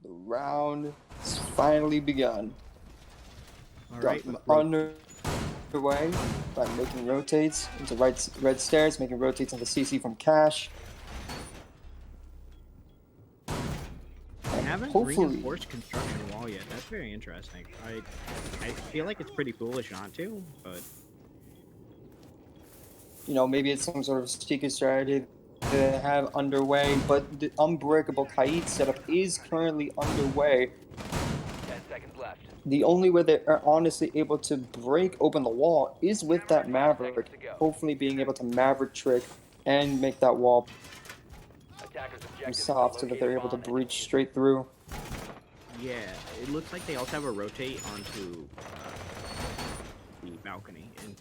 The round has finally begun. All right. Underway by making rotates into red stairs, making rotates into CC from Cash. They haven't Hopefully, reinforced construction wall yet. That's very interesting. I feel like it's pretty foolish not to, but you know, maybe it's some sort of secret strategy they have underway, but the unbreakable Kaid setup is currently underway. 10 seconds left. The only way they are honestly able to break open the wall is with that Maverick, hopefully being able to Maverick trick and make that wall Attackers objective is soft so that they're able to locate breach straight through. yeah, it looks like they also have a rotate onto the balcony. And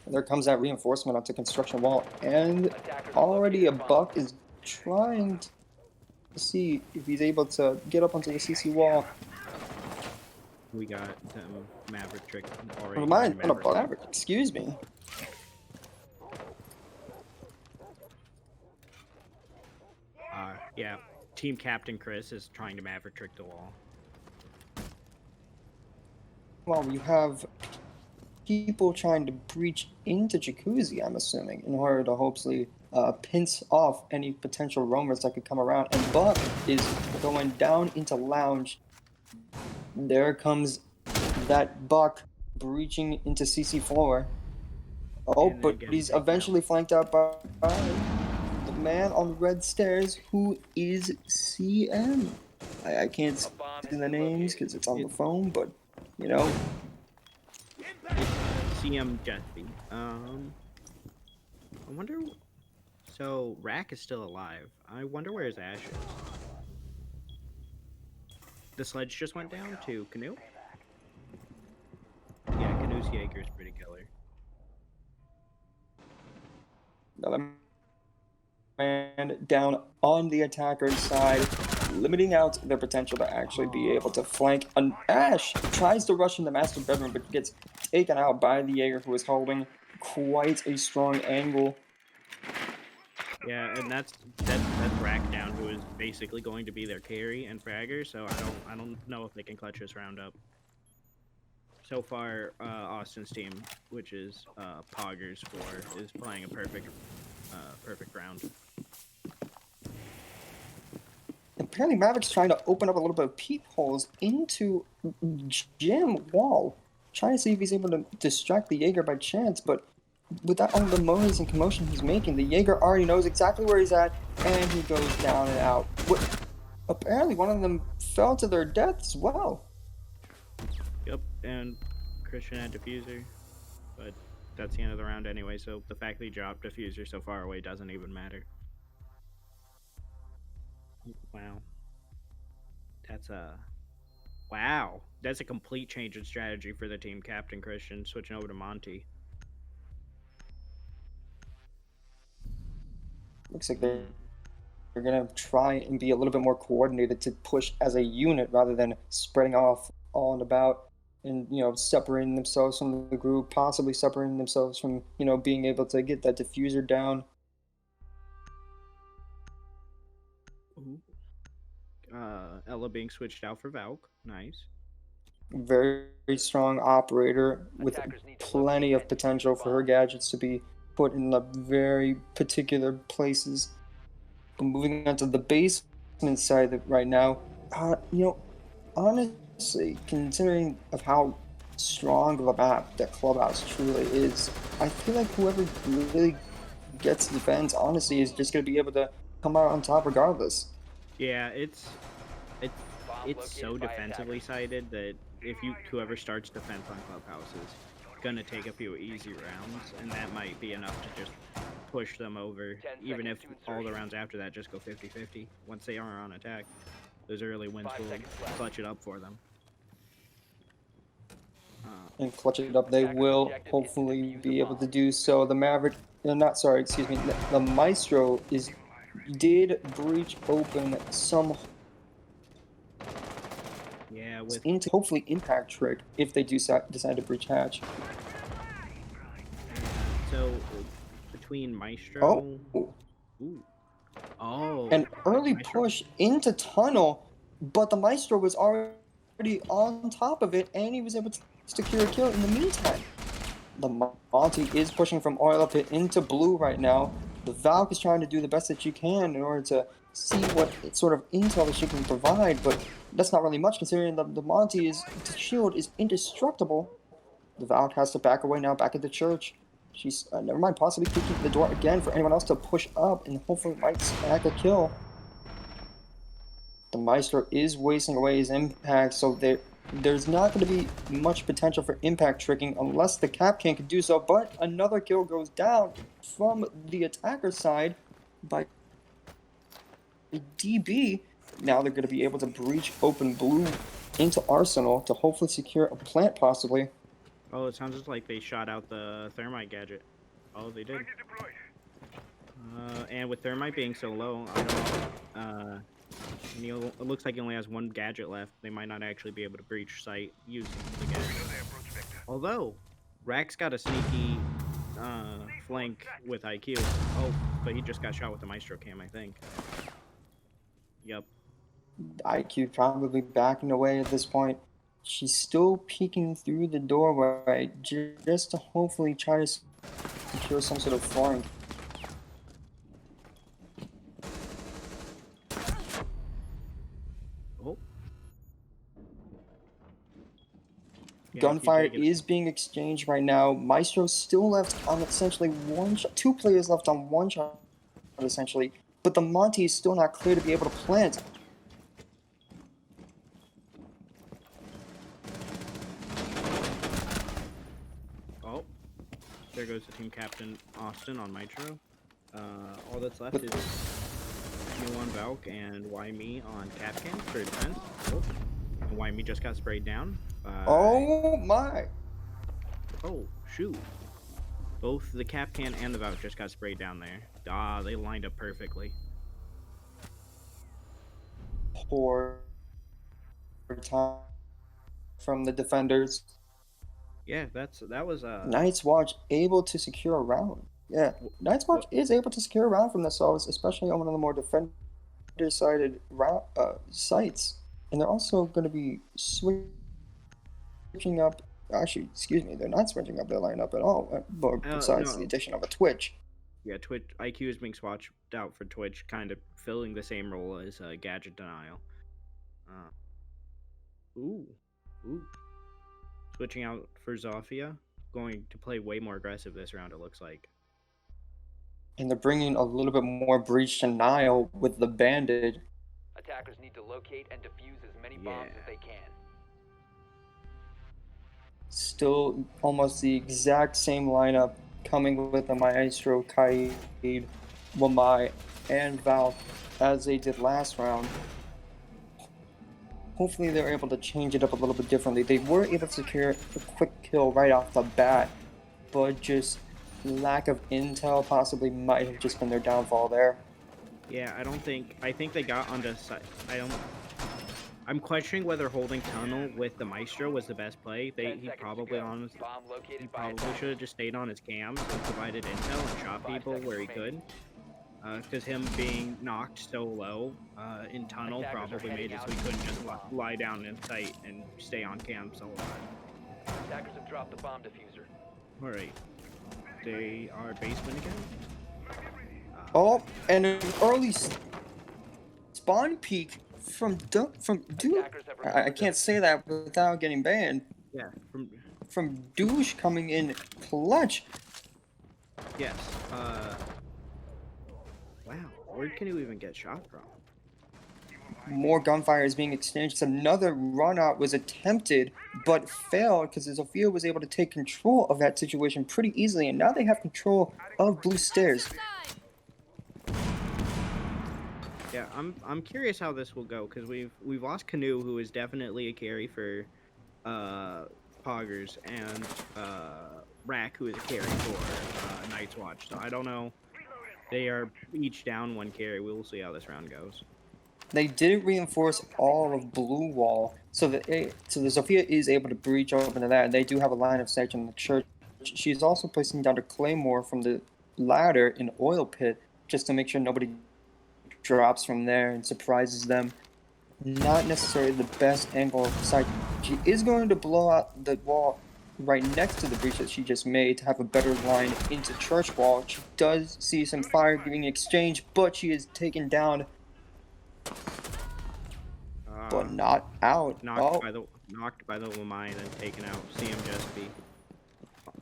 There comes that reinforcement onto construction wall, and already a Buck is trying to see if he's able to get up onto the CC wall. we got Maverick trick already. Never mind, not a Maverick, excuse me. Yeah, team captain Chris is trying to Maverick trick the wall. Well, you have people trying to breach into Jacuzzi, I'm assuming, in order to hopefully pinch off any potential roamers that could come around. And Buck is going down into Lounge. There comes that Buck breaching into CC4. Oh, And then but getting he's taken eventually out. flanked out by the man on the red stairs, who is CM. I can't see the names because it's on the phone, but, you know. CM Jeffy. I wonder. So Rack is still alive. I wonder where his ash is. The sledge just went down to Canoe. Yeah, Canoe's Jaeger is pretty killer. Another man down on the attacker's side, limiting out their potential to actually be able to flank. An Ash tries to rush in the master bedroom, but gets taken out by the Jaeger, who is holding quite a strong angle. Yeah, and that's Rack down, who is basically going to be their carry and fragger. So I don't know if they can clutch this round up. So far, Austin's team, which is Poggers 4, is playing a perfect round. Apparently, Maverick's trying to open up a little bit of peepholes into Jim Wall, trying to see if he's able to distract the Jaeger by chance, but with that, all the noise and commotion he's making, the Jaeger already knows exactly where he's at, and he goes down and out. Apparently, one of them fell to their death as well. Yep, and Christian had Diffuser, but that's the end of the round anyway, so the fact that he dropped Diffuser so far away doesn't even matter. Wow. That's a complete change in strategy for the team captain Christian, switching over to Monty. Looks like they're going to try and be a little bit more coordinated to push as a unit rather than spreading off all and about and, you know, separating themselves from the group, possibly separating themselves from, you know, being able to get that diffuser down. Ella being switched out for Valk. Nice. Very strong operator with plenty of potential for her gadgets to be put in the very particular places. But moving on to the basement side right now, you know, honestly, considering of how strong of a map that Clubhouse truly is, I feel like whoever really gets the defense, honestly, is just going to be able to come out on top regardless. Yeah, it's so defensively sided that if whoever starts defense on Clubhouse is gonna take a few easy rounds, and that might be enough to just push them over, even if all the rounds after that just go 50-50. Once they are on attack, those early wins will clutch it up for them. And clutch it up, they will hopefully be able to do so. The Maverick, the Maestro did breach open some. Yeah, with into hopefully impact trick if they do decide to breach hatch. So between Maestro, oh, ooh, Oh, An early Maestro. push into tunnel, but the Maestro was already on top of it, and he was able to secure a kill in the meantime. The Monty is pushing from oil pit into blue right now. The Valk is trying to do the best that she can in order to see what sort of intel that she can provide, but that's not really much considering the Monty's shield is indestructible. The Valk has to back away now, back at the church. She's, never mind, possibly kicking the door again for anyone else to push up and hopefully might snag a kill. The Maestro is wasting away his impact, so there's not going to be much potential for impact tricking unless the Capcan can do so, but another kill goes down from the attacker side by DB. Now they're going to be able to breach open blue into Arsenal to hopefully secure a plant possibly. Oh, it sounds just like they shot out the thermite gadget. Oh, they did. And with thermite being so low, I don't know. It looks like he only has one gadget left. They might not actually be able to breach site using the gadget. Although, Rax got a sneaky flank with IQ. Oh, but he just got shot with the Maestro cam, I think. Yep. IQ probably backing away at this point. She's still peeking through the doorway just to hopefully try to secure some sort of flank. Oh. Yeah, Gunfire is being exchanged right now. Maestro's still left on essentially one shot. Two players left on one shot, essentially. But the Monty is still not clear to be able to plant. Oh, there goes the team captain Austin on Nitro. All that's left is me on Valk and Why Me on Capcan for defense. Oh, and Why Me just got sprayed down. Oh my! Oh shoot! Both the Capcan and the Valk just got sprayed down there. Ah, they lined up perfectly. Poor time from the defenders. Yeah, that was Night's Watch able to secure a round. Yeah, Night's Watch is able to secure a round from themselves, especially on one of the more defender-sided sites. And they're also going to be switching up. Actually, excuse me, they're not switching up their lineup at all, besides no. the addition of a Twitch. Yeah, Twitch IQ is being swatched out for Twitch, kind of filling the same role as Gadget Denial. Ooh. Switching out for Zofia, going to play way more aggressive this round, it looks like. And they're bringing a little bit more breach denial with the bandit. Attackers need to locate and defuse as many bombs as they can. Still almost the exact same lineup coming with the Maestro, Kaid, Wamai, and Valk as they did last round. Hopefully they're able to change it up a little bit differently. They were able to secure a quick kill right off the bat, but just lack of intel possibly might have just been their downfall there. Yeah, I think they got onto site. I'm questioning whether holding tunnel with the Maestro was the best play. He probably should have just stayed on his cams and provided intel and shot people where he could. Because him being knocked so low in tunnel probably made it so he couldn't just lie down in sight and stay on cam so long. Attackers have dropped the bomb diffuser. Alright. They are basement again? Oh, and an early spawn peek from Dude. I can't say that without getting banned. Yeah, from Douche coming in clutch. Yes. Wow, where can you even get shot from? More gunfire is being exchanged. Another run out was attempted, but failed because Zofia was able to take control of that situation pretty easily, and now they have control of blue stairs. Yeah, I'm curious how this will go because we've lost Canoe, who is definitely a carry for Poggers, and Rack, who is a carry for Night's Watch. So I don't know. They are each down one carry. We will see how this round goes. They didn't reinforce all of blue wall, so the Zofia is able to breach open to that, and they do have a line of sight on the church. She's also placing down a claymore from the ladder in oil pit just to make sure nobody drops from there and surprises them. Not necessarily the best angle of sight. She is going to blow out the wall right next to the breach that she just made to have a better line into church wall. She does see some fire being exchanged, but she is taken down, but not out. Knocked by the Wamai and then taken out. See him just be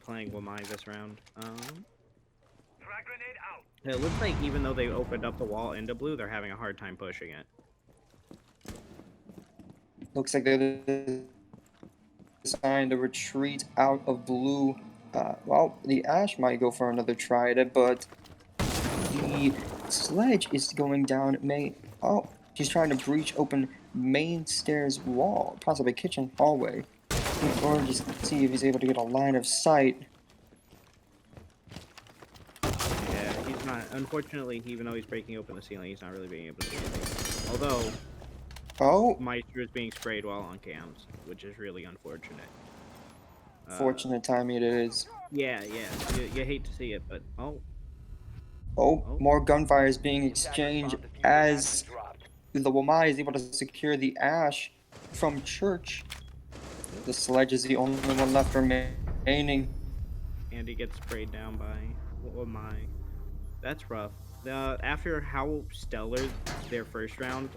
playing Wamai this round. It looks like even though they opened up the wall into blue, they're having a hard time pushing it. Looks like they're deciding to retreat out of blue. Well, the Ash might go for another try at it, but the Sledge is going down main. Oh, he's trying to breach open main stairs wall, possibly kitchen hallway, in order to see if he's able to get a line of sight. Yeah, he's not. Unfortunately, even though he's breaking open the ceiling, he's not really being able to see anything. Although, Meister is being sprayed while on cams, which is really unfortunate. Fortunate timing it is. Yeah. You hate to see it, but more gunfire is being exchanged as the Wamai is able to secure the Ash from Church. The Sledge is the only one left remaining. And he gets sprayed down by Wamai. That's rough. After how stellar their first round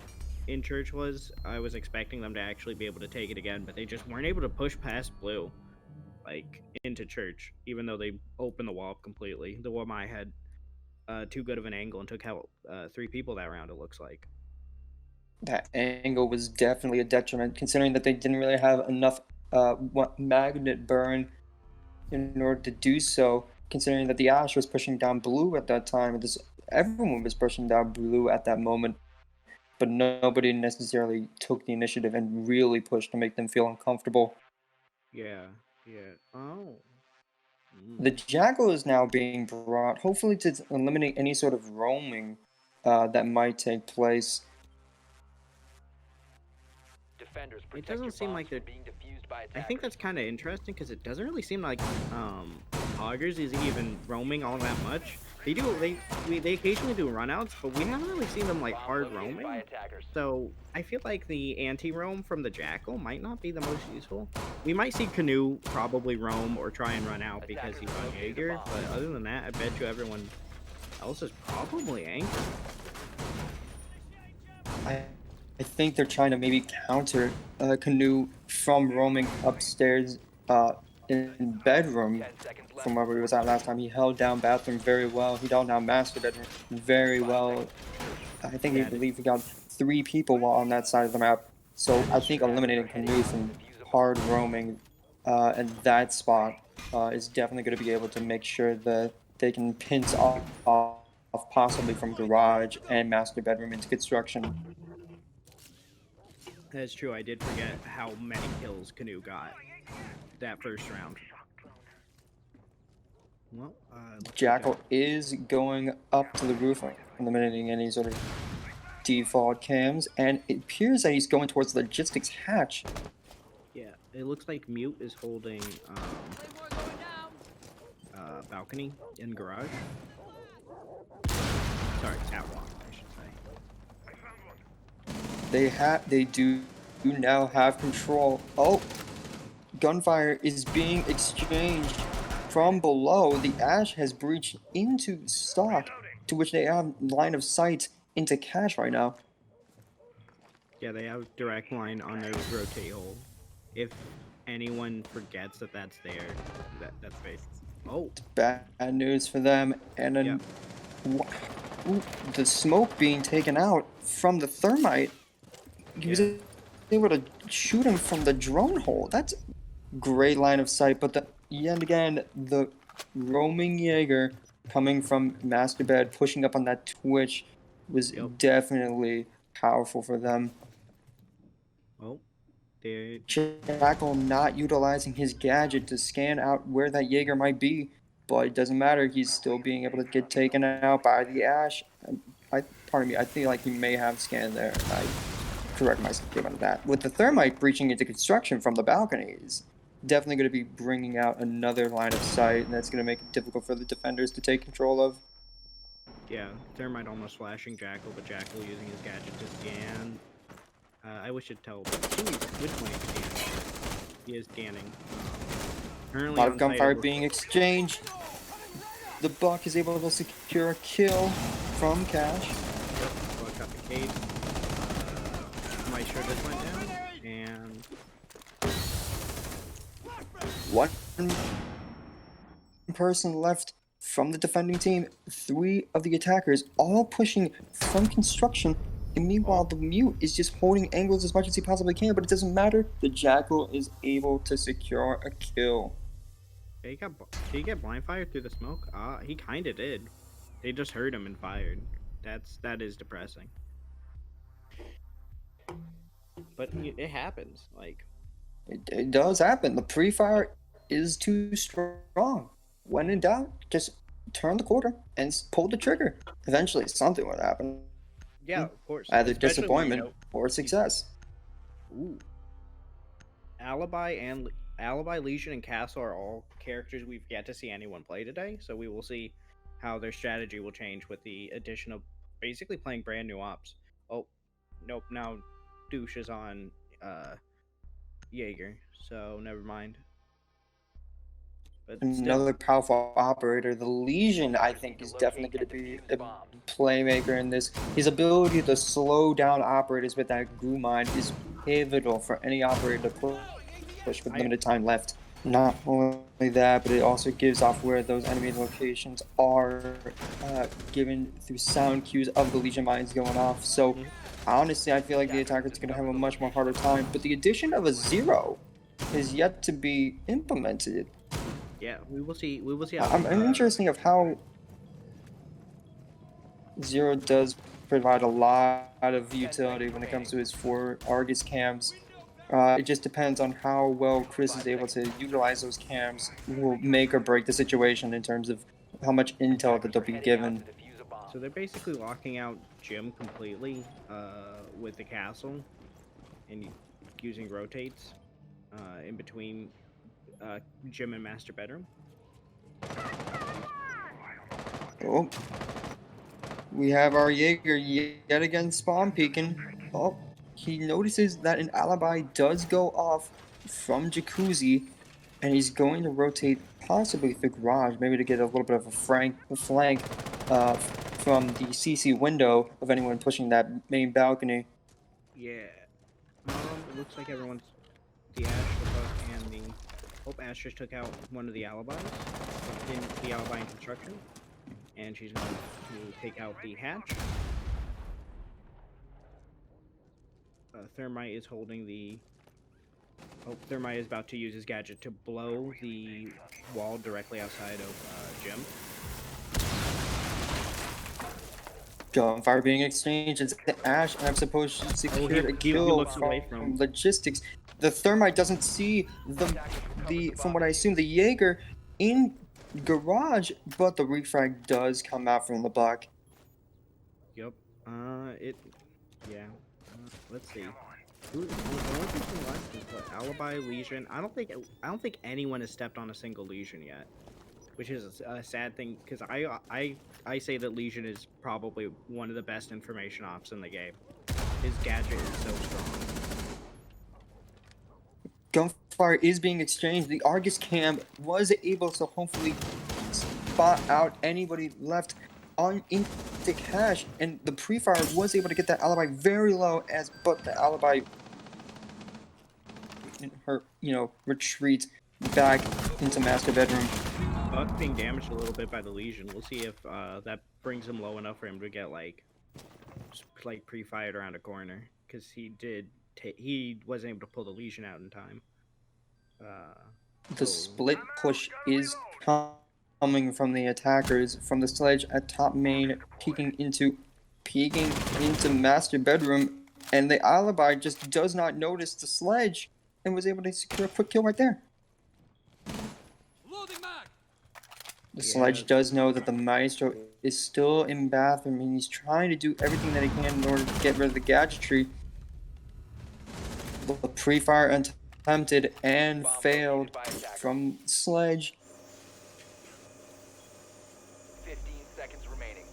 in Church was, I was expecting them to actually be able to take it again, but they just weren't able to push past blue, like, into Church, even though they opened the wall up completely. The Wamai had too good of an angle and took out 3 people that round, it looks like. That angle was definitely a detriment, considering that they didn't really have enough magnet burn in order to do so, considering that the Ash was pushing down blue at that time. Everyone was pushing down blue at that moment, but nobody necessarily took the initiative and really pushed to make them feel uncomfortable. Yeah. Oh. The Jackal is now being brought, hopefully to eliminate any sort of roaming that might take place. It doesn't seem like they're being defused by attackers. I think that's kind of interesting because it doesn't really seem like Augers is even roaming all that much. They occasionally do runouts, but we haven't really seen them like hard roaming. So I feel like the anti-roam from the Jackal might not be the most useful. We might see Canoe probably roam or try and run out because he's on Jaeger, but other than that, I bet you everyone else is probably angry. I think they're trying to maybe counter Canoe from roaming upstairs in bedroom from where he was at last time. He held down bathroom very well. He held down master bedroom very well. I believe he got 3 people while on that side of the map. So I think eliminating Canoe from hard roaming in that spot is definitely going to be able to make sure that they can pinch off possibly from garage and master bedroom into construction. That's true. I did forget how many kills Canoe got that first round. Well, Jackal is going up to the roof, eliminating any sort of default cams, and it appears that he's going towards logistics hatch. Yeah, it looks like Mute is holding balcony in garage. Sorry, catwalk, I should say. They do now have control. Oh, gunfire is being exchanged from below. The Ash has breached into stock, to which they have line of sight into cash right now. Yeah, they have direct line on their rotate hole. If anyone forgets that that's there, that's based. Oh, it's bad news for them. And then the smoke being taken out from the thermite. He was able to shoot him from the drone hole. That's great line of sight, but yet again, the roaming Jaeger coming from master bed, pushing up on that twitch was definitely powerful for them. Oh, Jackal not utilizing his gadget to scan out where that Jaeger might be, but it doesn't matter. He's still being able to get taken out by the Ash. Pardon me, I feel like he may have scanned there. I correct myself on that. With the thermite breaching into construction from the balconies, definitely going to be bringing out another line of sight, and that's going to make it difficult for the defenders to take control of. Yeah, Thermite almost flashing Jackal, but Jackal using his gadget to scan. I wish it'd tell which one he's scanning. He is scanning. A Currently lot of on site, it gunfire looks being like exchanged. The Buck is able to secure a kill from Cash. Buck got the case. Maestro just went down, and One person left from the defending team. 3 of the attackers all pushing from construction. And meanwhile, the Mute is just holding angles as much as he possibly can, but it doesn't matter. The Jackal is able to secure a kill. yeah, did he get blind fired through the smoke? He kind of did. They just heard him and fired. That is depressing. But it happens. Like, It does happen. The pre-fire is too strong. When in doubt, just turn the quarter and pull the trigger. Eventually, something will happen. yeah, of course. Either Especially when, disappointment or success. Ooh. Alibi, Legion, and Castle are all characters we've yet to see anyone play today, so we will see how their strategy will change with the addition of basically playing brand new ops. Oh, nope, now Douche is on Jaeger, so never mind. But still, Another powerful operator. The Legion, I think, is definitely going to be a playmaker in this. His ability to slow down operators with that glue mine is pivotal for any operator to push with limited time left. Not only that, but it also gives off where those enemy locations are, given through sound cues of the Legion mines going off. So, honestly, I feel like the attacker's going to have a much more harder time. But the addition of a 0 is yet to be implemented. yeah, we will see. We will see. How, I'm interested of how 0 does provide a lot of utility when it comes to his 4 Argus cams. It just depends on how well Chris is able to utilize those cams will make or break the situation in terms of how much intel that they'll be given. So they're basically locking out Jim completely with the castle and using rotates in between Jim and master bedroom. Oh, we have our Jaeger yet again spawn peeking. Oh, he notices that an alibi does go off from Jacuzzi, and he's going to rotate possibly through garage, maybe to get a little bit of a flank from the CC window of anyone pushing that main balcony. Yeah. It looks like everyone's the Ash, the Buck, and the Hope Ash just took out one of the alibis in the alibi in construction, and she's going to take out the hatch. Thermite is holding the. Oh, Thermite is about to use his gadget to blow the wall directly outside of Jim. Gunfire being exchanged. It's Ash, and I'm supposed to secure a kill from logistics. The Thermite doesn't see the from what I assume, the Jaeger in garage, but the refrag does come out from the Buck. Yep. Yeah. Let's see. The only person left is what, Alibi, Legion. I don't think anyone has stepped on a single Legion yet, which is a sad thing because I say that Legion is probably one of the best information ops in the game. His gadget is so strong. Gunfire is being exchanged. The Argus cam was able to hopefully spot out anybody left on into cash, and the pre-fire was able to get that alibi very low, but the alibi in her retreat back into master bedroom. Buck being damaged a little bit by the Legion. We'll see if that brings him low enough for him to get like pre-fired around a corner, because he wasn't able to pull the Legion out in time. The split push is coming from the attackers from the sledge at top main, peeking into master bedroom, and the alibi just does not notice the sledge and was able to secure a quick kill right there. The sledge does know that the Maestro is still in bathroom, and he's trying to do everything that he can in order to get rid of the gadgetry. The pre-fire attempted and failed from Sledge. 15 seconds remaining.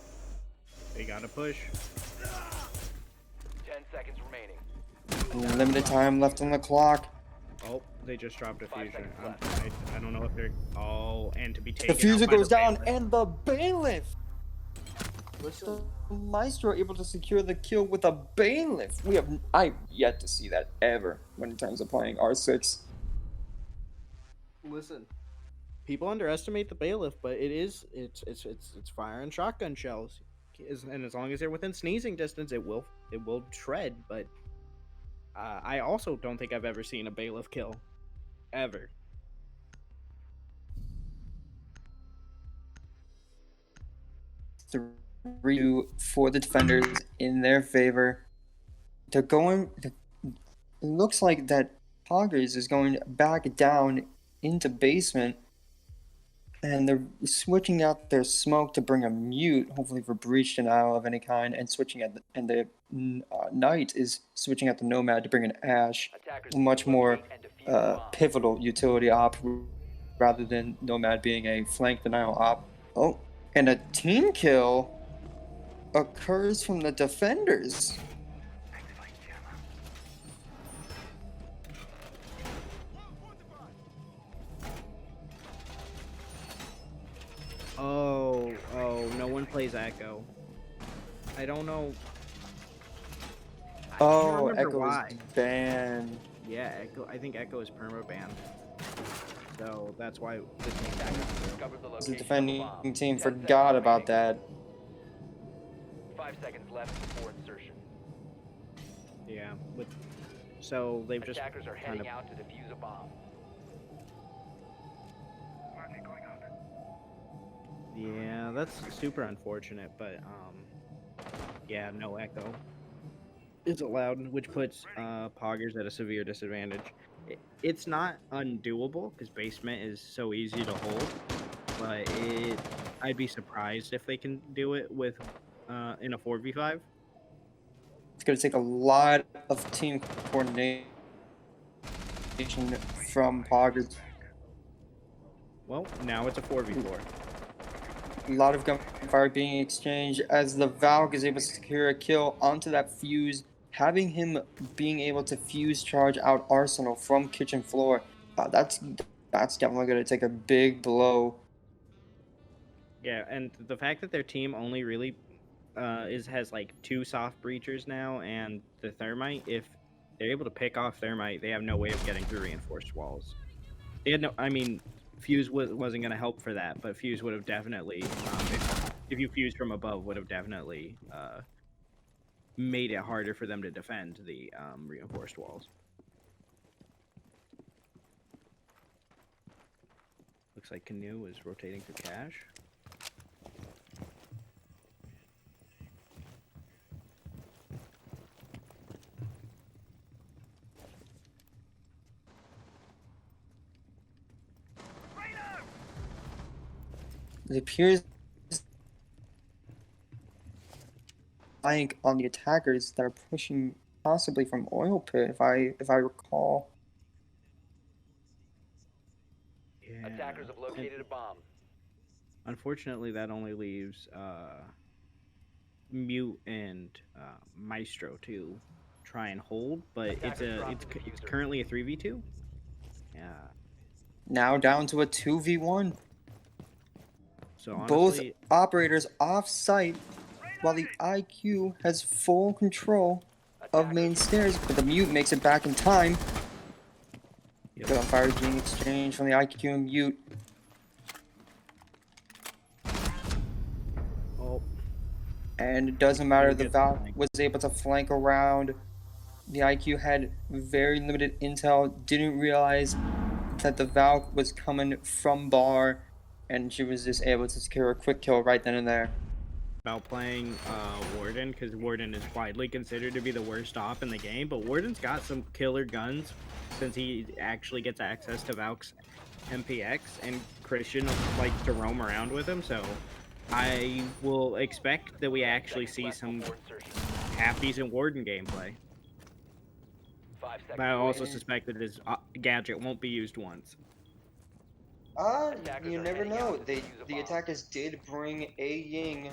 They gotta push. 10 seconds remaining. Limited time left on the clock. Oh, they just dropped a 5 fusion. seconds left. I don't know if they're. Oh, and to be The taken fuser out by goes the down, bailiff. and the bailiff. Listen, The Maestro able to secure the kill with a bailiff. I've yet to see that ever when in terms of playing R6. listen. People underestimate the bailiff, but it's firing shotgun shells. And as long as they're within sneezing distance, it will shred. But I also don't think I've ever seen a bailiff kill, ever. Three for the defenders in their favor. They're going. It looks like that Poggers is going back down into basement, and they're switching out their smoke to bring a mute, hopefully for breach denial of any kind, and switching at the Knight is switching out the Nomad to bring an Ash, Attackers much need to more locate and defuse the bomb. pivotal utility op rather than Nomad being a flank denial op. Oh, and a team kill occurs from the defenders. Oh, no one plays Echo. I don't know. Oh, remember Echo why. is banned. Yeah, Echo. I think Echo is perma banned. So that's why the team Discovered the The location defending of the bomb. team 10 forgot seconds about remaining. that. 5 seconds left before insertion. Yeah, so they've just Attackers are kind heading of out to defuse a bomb. yeah, that's super unfortunate, but yeah, no Echo is allowed, which puts Poggers at a severe disadvantage. It's not undoable because basement is so easy to hold, but I'd be surprised if they can do it with in a 4v5. It's going to take a lot of team coordination from Poggers. Well, now it's a 4v4. A lot of gunfire being exchanged as the Valk is able to secure a kill onto that fuse, having him being able to fuse charge out Arsenal from kitchen floor. That's definitely going to take a big blow. Yeah, and the fact that their team only really has like 2 soft breachers now and the thermite, if they're able to pick off thermite, they have no way of getting through reinforced walls. They had no, I mean, Fuse wasn't going to help for that, but Fuse would have definitely, if you fuse from above, would have definitely made it harder for them to defend the reinforced walls. Looks like Canoe is rotating for cash. It appears like on the attackers that are pushing possibly from oil pit, if I recall. Yeah. Attackers have located a bomb. Unfortunately, that only leaves Mute and Maestro to try and hold, but it's currently a 3v2. Yeah. Now down to a 2v1. So Both honestly, operators off site while the IQ has full control of main stairs, but the Mute makes it back in time. Yep. Gunfire is being exchanged from the IQ and Mute. oh, And it doesn't matter, Who the gets Valk flanked? was able to flank around. The IQ had very limited intel, didn't realize that the Valk was coming from bar, and she was just able to secure a quick kill right then and there. about playing Warden, because Warden is widely considered to be the worst op in the game, but Warden's got some killer guns since he actually gets access to Valk's MPX, and Christian likes to roam around with him, so I will expect that we actually see some half decent Warden gameplay. 5 seconds. But I also remaining. suspect that his gadget won't be used once. You never know. The attackers did bring A Ying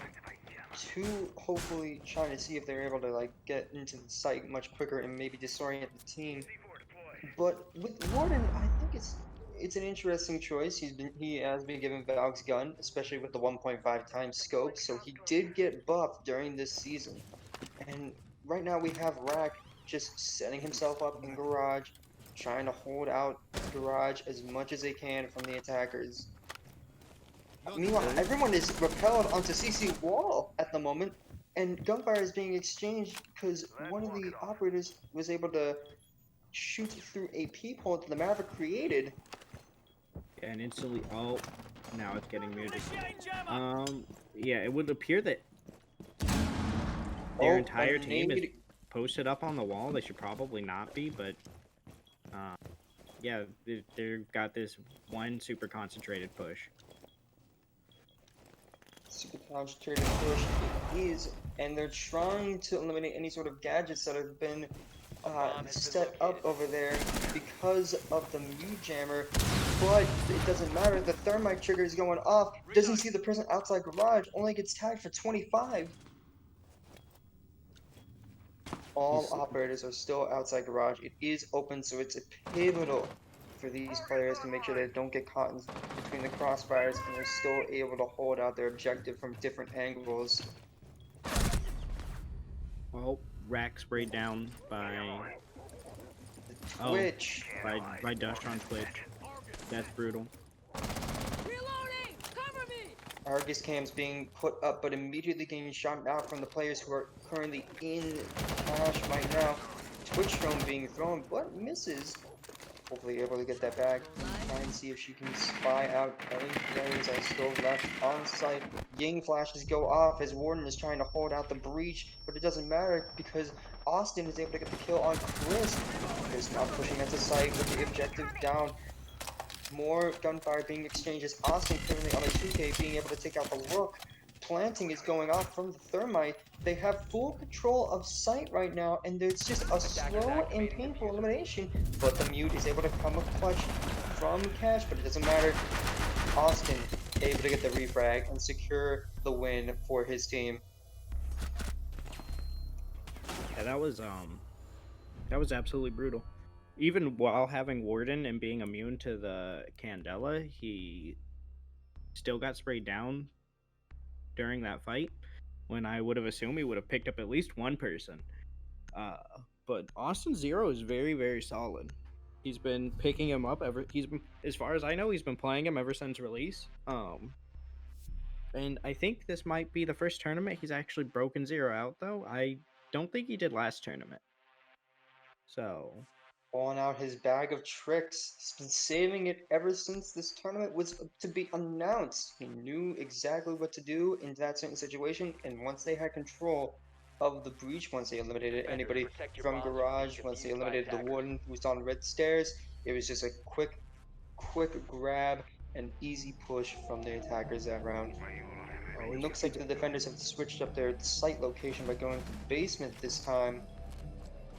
to hopefully trying to see if they're able to like get into the site much quicker and maybe disorient the team. But with Warden, I think it's an interesting choice. He has been given Valk's gun, especially with the 1.5 times scope, so he did get buffed during this season. And right now we have Rack just setting himself up in garage, trying to hold out garage as much as they can from the attackers. Meanwhile, everyone is repelled onto CC wall at the moment, and gunfire is being exchanged because one of the operators was able to shoot through a peephole that the Maverick created. And instantly, oh, now it's getting muted. Yeah, it would appear that their Oh, entire a team is nade. posted up on the wall. They should probably not be, but yeah, they've got this one super concentrated push. Super concentrated push it is, and they're trying to eliminate any sort of gadgets that have been set up over there because of the mute jammer, but it doesn't matter. The thermite trigger is going off. Doesn't see the person outside garage. Only gets tagged for 25. All He's operators are still outside garage. It is open, so it's pivotal for these players to make sure they don't get caught in between the crossfires and they're still able to hold out their objective from different angles. oh, rack sprayed down by Twitch. by Dust on Twitch. That's brutal. Argus cams being put up, but immediately getting shot out from the players who are currently in cash right now. Twitch drone being thrown, but misses. Hopefully able to get that back. Try and see if she can spy out any players that are still left on site. Ying flashes go off as Warden is trying to hold out the breach, but it doesn't matter because Austin is able to get the kill on Chris. Chris now pushing into site with the objective down. More gunfire being exchanged as Austin currently on a 2K being able to take out the Rook. Planting is going off from the thermite. They have full control of site right now, and there's just a slow and painful elimination. But the mute is able to come up clutch from Cash, but it doesn't matter. Austin able to get the refrag and secure the win for his team. Yeah, that was absolutely brutal. Even while having Warden and being immune to the Candela, he still got sprayed down during that fight. When I would have assumed he would have picked up at least one person. But Austin Zero is very, very solid. He's been picking him up he's been, as far as I know, he's been playing him ever since release. And I think this might be the first tournament he's actually broken Zero out, though. I don't think he did last tournament. So Pulling out his bag of tricks. He's been saving it ever since this tournament was to be announced. He knew exactly what to do in that certain situation, and once they had control of the breach, once they eliminated anybody from garage, once they eliminated the warden who was on red stairs, it was just a quick grab and easy push from the attackers that round. It looks like the defenders have switched up their site location by going to the basement this time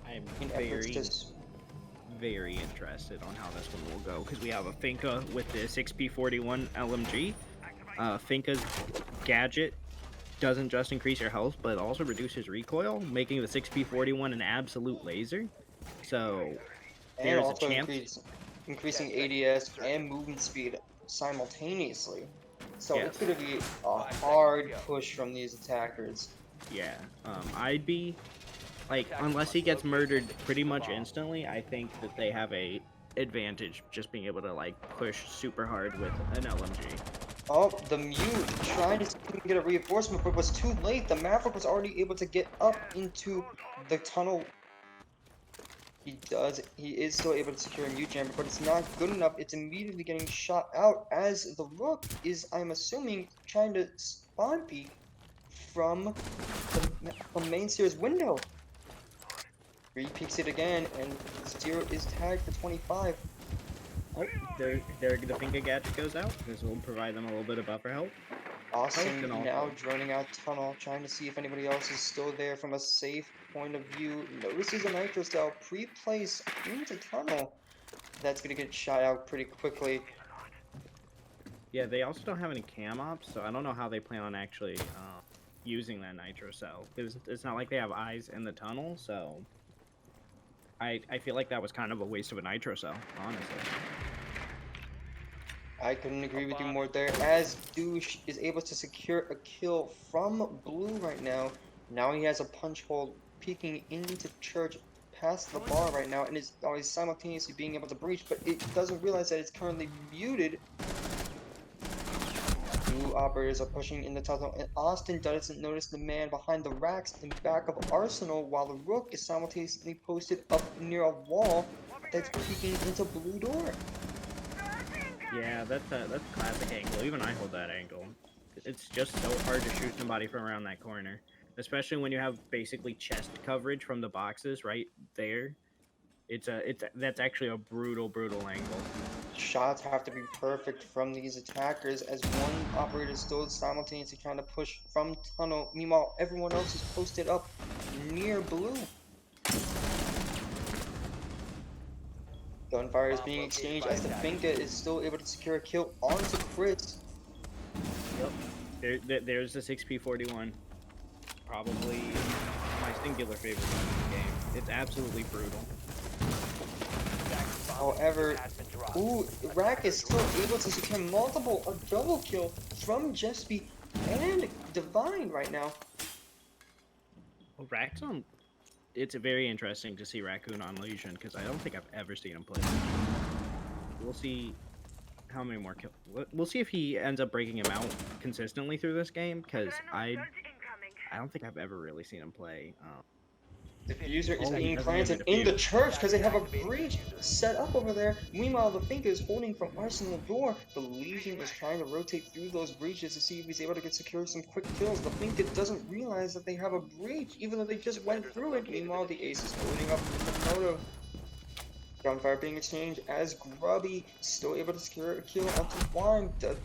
I'm in efforts to very interested on how this one will go because we have a Finka with the 6P41 LMG. Finka's gadget doesn't just increase your health, but also reduces recoil, making the 6P41 an absolute laser. So there's a chance. Increasing ADS and movement speed simultaneously. So Yes. it's going to be a hard push from these attackers. Yeah, I'd be like, unless he gets murdered pretty much instantly, I think that they have a advantage just being able to like push super hard with an LMG. Oh, the mute trying to see if he can get a reinforcement, but it was too late. The Maverick was already able to get up into the tunnel. He is still able to secure a mute jammer, but it's not good enough. It's immediately getting shot out as the Rook is, I'm assuming, trying to spawn peek from the main stairs window. Re-peeks it again, and Zero is tagged for 25. Oh, the Finka gadget goes out. This will provide them a little bit of buffer health. Austin now droning out tunnel, trying to see if anybody else is still there from a safe point of view. Notices a nitro cell pre-place into tunnel. That's gonna get shot out pretty quickly. Yeah, they also don't have any cam ops, so I don't know how they plan on actually using that nitro cell because it's not like they have eyes in the tunnel. So I feel like that was kind of a waste of a nitro cell, honestly. I couldn't agree with you more there, as Douche is able to secure a kill from Blue right now. Now he has a punch hole peeking into Church past the bar right now, and is always simultaneously being able to breach, but it doesn't realize that it's currently muted. Blue operators are pushing in the tunnel, and Austin doesn't notice the man behind the racks in back of Arsenal, while the Rook is simultaneously posted up near a wall that's peeking into Blue door. Yeah, that's a classic angle. Even I hold that angle. It's just so hard to shoot somebody from around that corner, especially when you have basically chest coverage from the boxes right there. That's actually a brutal angle. Shots have to be perfect from these attackers, as one operator is still simultaneously trying to push from tunnel. Meanwhile, everyone else is posted up near Blue. Gunfire is being exchanged as the Finka is still able to secure a kill onto Chris. Yep. There's the 6P41. Probably my singular favorite gun in the game. It's absolutely brutal. However, Rack is still able to secure a double kill from Jespy and Divine right now. Well, Raxon, it's very interesting to see Raccoon on Legion because I don't think I've ever seen him play. We'll see how many more kills. We'll see if he ends up breaking him out consistently through this game because I don't think I've ever really seen him play. Diffuser is he being doesn't have planted a in the defuse. church because they have a breach set up over there. Meanwhile, the Finka is holding from Arsenal door. The Legion is trying to rotate through those breaches to see if he's able to secure some quick kills. The Finka doesn't realize that they have a breach, even though they just went through it. Meanwhile, the Ace is holding up the photo. Gunfire being exchanged as Grubby still able to secure a kill onto Wine. The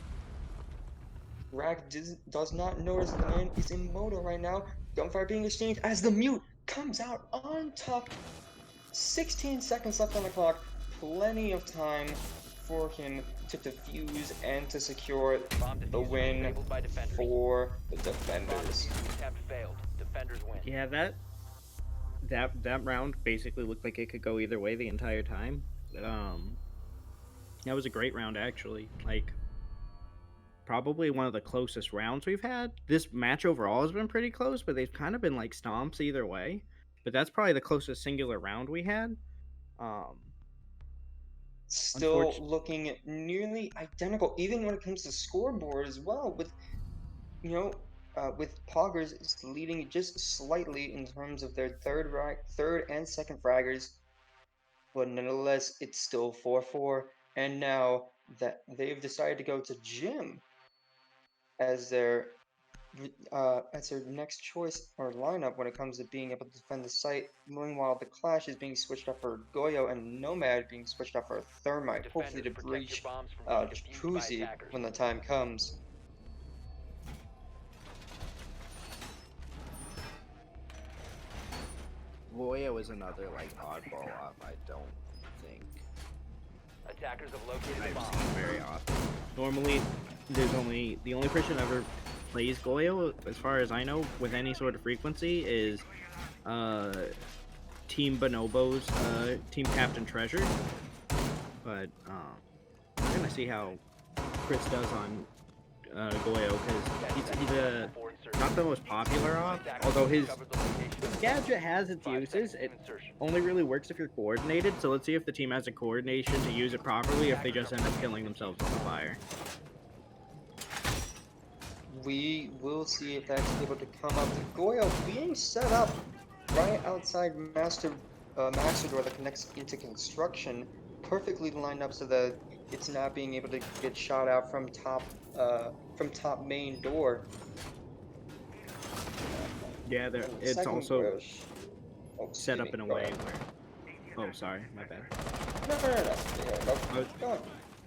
Rack does not notice the man is in moto right now. Gunfire being exchanged as the mute comes out on top. 16 seconds left on the clock. Plenty of time for him to defuse and to secure the win for the Defenders. Yeah, that round basically looked like it could go either way the entire time. That was a great round actually. Like probably one of the closest rounds we've had. This match overall has been pretty close, but they've kind of been like stomps either way. But that's probably the closest singular round we had. Still looking nearly identical, even when it comes to scoreboard as well. With with Poggers is leading just slightly in terms of their third and second fraggers, but nonetheless, it's still 4-4. And now that they've decided to go to Jim as their next choice or lineup when it comes to being able to defend the site. Meanwhile, the Clash is being switched up for Goyo and Nomad being switched up for Thermite, hopefully to breach Jacuzzi when the time comes. Goyo is another like oddball op, I don't think. Attackers have located the I've bomb. seen very often. Normally, the only person ever plays Goyo, as far as I know, with any sort of frequency is Team Bonobo's Team Captain Treasure. But we're gonna see how Chris does on Goyo because he's not the most popular op, although his gadget has its uses. It only really works if you're coordinated, so let's see if the team has a coordination to use it properly, if they just end up killing themselves with the fire. We will see if that's able to come up. Goyo being set up right outside Master Door that connects into construction, perfectly lined up so that it's not being able to get shot out from top main door. Yeah, it's Second also push. Oh, set up in a go way ahead. where... Oh, sorry, my bad. No. Go on.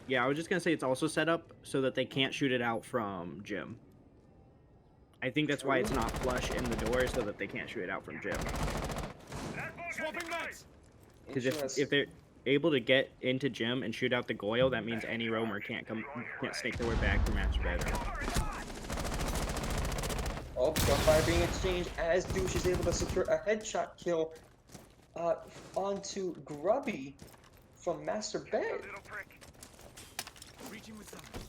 Yeah, I was just gonna say it's also set up so that they can't shoot it out from Jim. I think that's why it's not flush in the door, so that they can't shoot it out from Jim. Because if they're able to get into Jim and shoot out the Goyle, that means any roamer can't snake their way back from Master Bedroom. Oh, gunfire being exchanged as Douche is able to secure a headshot kill onto Grubby from Master Bed.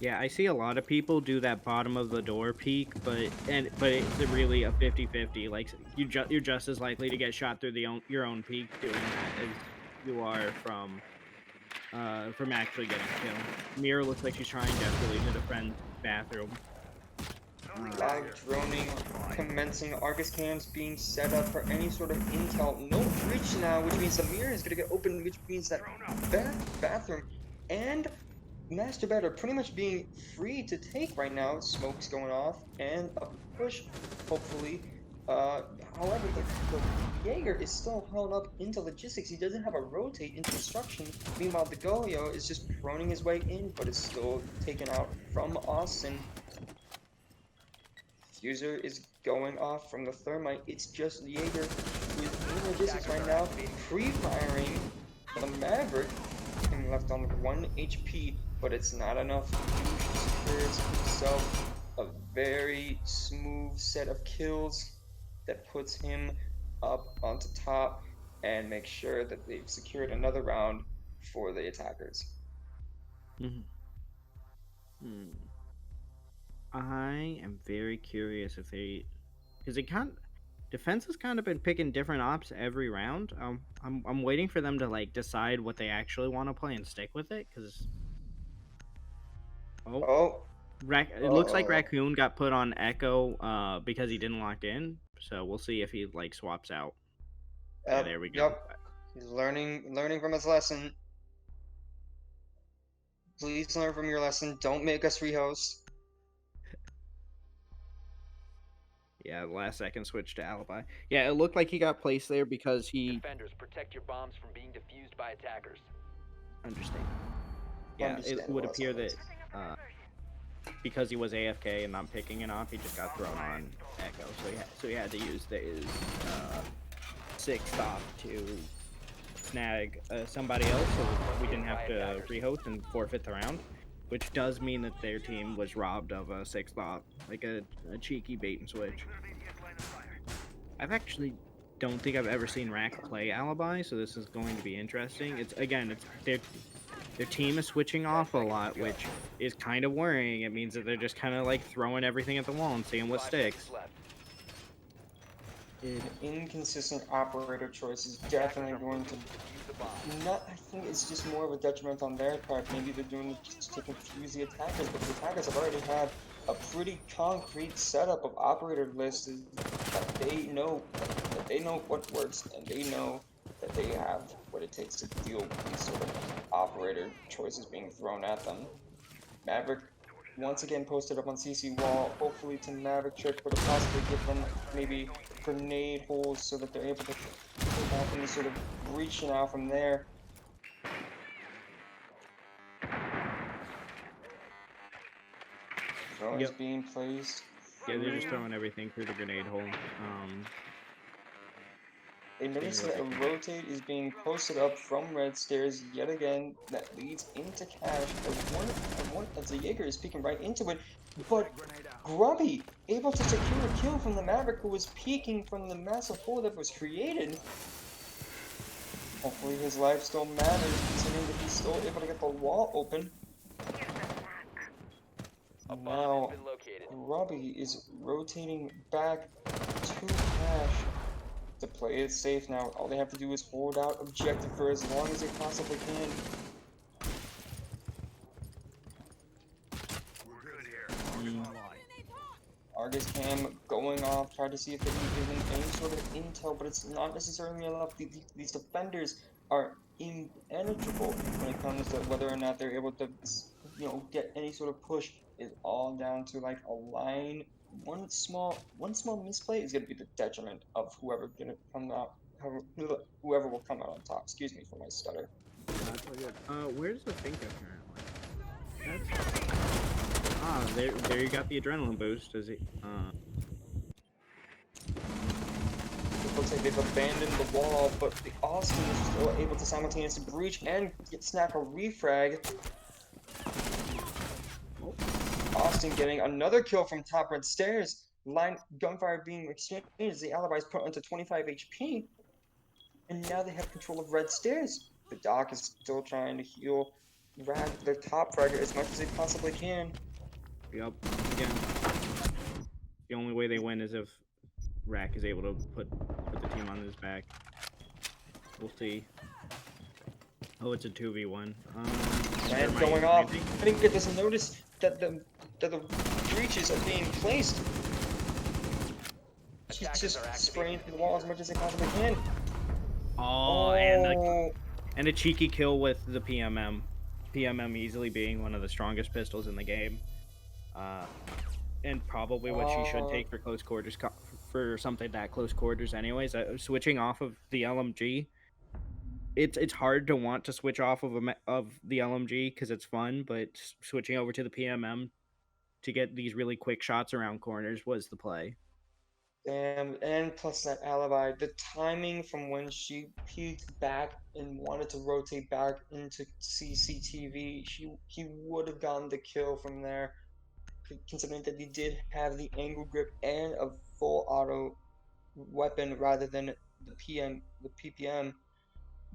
Yeah, I see a lot of people do that bottom of the door peek, but it's really a 50-50. Like you're just as likely to get shot through your own peek doing that as you are from actually getting killed. Mira looks like she's trying desperately to defend bathroom. Live droning commencing. Argus cams being set up for any sort of intel. No breach now, which means the mirror is going to get open, which means that bathroom and Master Bed are pretty much being free to take right now. Smoke's going off and a push, hopefully. However, the Jaeger is still held up into logistics. He doesn't have a rotate into destruction. Meanwhile, the Goyo is just proning his way in, but is still taken out from Austin. Fuser is going off from the thermite. It's just Jaeger who is in logistics right now, pre-firing the Maverick, and left on 1 HP, but it's not enough. Douche secures himself a very smooth set of kills that puts him up onto top and makes sure that they've secured another round for the attackers. I am very curious if because defense has kind of been picking different ops every round. I'm waiting for them to like decide what they actually want to play and stick with it. Because it looks like Raccoon got put on Echo because he didn't lock in. So we'll see if he like swaps out. Yeah, there we go. Yep. He's learning from his lesson. Please learn from your lesson. Don't make us rehost. Yeah, the last second switch to alibi. Yeah, it looked like he got placed there because he. Defenders, protect your bombs from being defused by attackers. Understand. Yeah, it would appear that because he was AFK and not picking it off, he just got thrown on Echo. So he had to use his 6-stop to snag somebody else, so we didn't have to rehost and forfeit the round. Which does mean that their team was robbed of a 6-stop, like a cheeky bait and switch. I've actually don't think I've ever seen Rack play Alibi, so this is going to be interesting. It's their team is switching off a lot, which is kind of worrying. It means that they're just kind of like throwing everything at the wall and seeing what sticks. An inconsistent operator choice is definitely going to I think it's just more of a detriment on their part. Maybe they're doing it just to confuse the attackers, but the attackers have already had a pretty concrete setup of operator lists that they know what works, and they know that they have what it takes to deal with these sort of operator choices being thrown at them. Maverick once again posted up on CC wall, hopefully to Maverick trick, but possibly give them maybe grenade holes so that they're able to take out any sort of breach now from there. Drone is being placed. Yeah, they're just throwing everything through the grenade hole. They notice that a rotate is being posted up from red stairs yet again that leads into cash. As the Jaeger is peeking right into it, but Grubby able to secure a kill from the Maverick who was peeking from the massive hole that was created. Hopefully his life still matters considering that he's still able to get the wall open. Now Grubby is rotating back to cash. To play it safe now, all they have to do is hold out objective for as long as they possibly can. Argus cam going off, try to see if they can give him any sort of intel, but it's not necessarily enough. These defenders are impenetrable when it comes to whether or not they're able to, get any sort of push. Is all down to like a line. One small misplay is going to be the detriment of whoever will come out on top. Excuse me for my stutter. That's really good. Where's the Finka currently? There you got the adrenaline boost. Does he? It looks like they've abandoned the wall, but the Austin is still able to simultaneously breach and snap a refrag. Austin getting another kill from top red stairs. gunfire being exchanged. The alibi is put onto 25 HP, and now they have control of red stairs. The doc is still trying to heal their top fragger as much as they possibly can. Yep. Again, the only way they win is if Rack is able to put the team on his back. We'll see. Oh, it's a 2v1. And going off. I think it doesn't notice that the breaches are being placed. She's just spraying through the wall as much as they possibly can. Oh, and a cheeky kill with the PMM. PMM easily being one of the strongest pistols in the game. And probably what she should take for close quarters, for something that close quarters anyways. Switching off of the LMG, it's hard to want to switch off of the LMG because it's fun, but switching over to the PMM to get these really quick shots around corners was the play. Damn, and plus that alibi, the timing from when she peeked back and wanted to rotate back into CCTV, he would have gotten the kill from there, considering that he did have the angle grip and a full auto weapon rather than the PPM.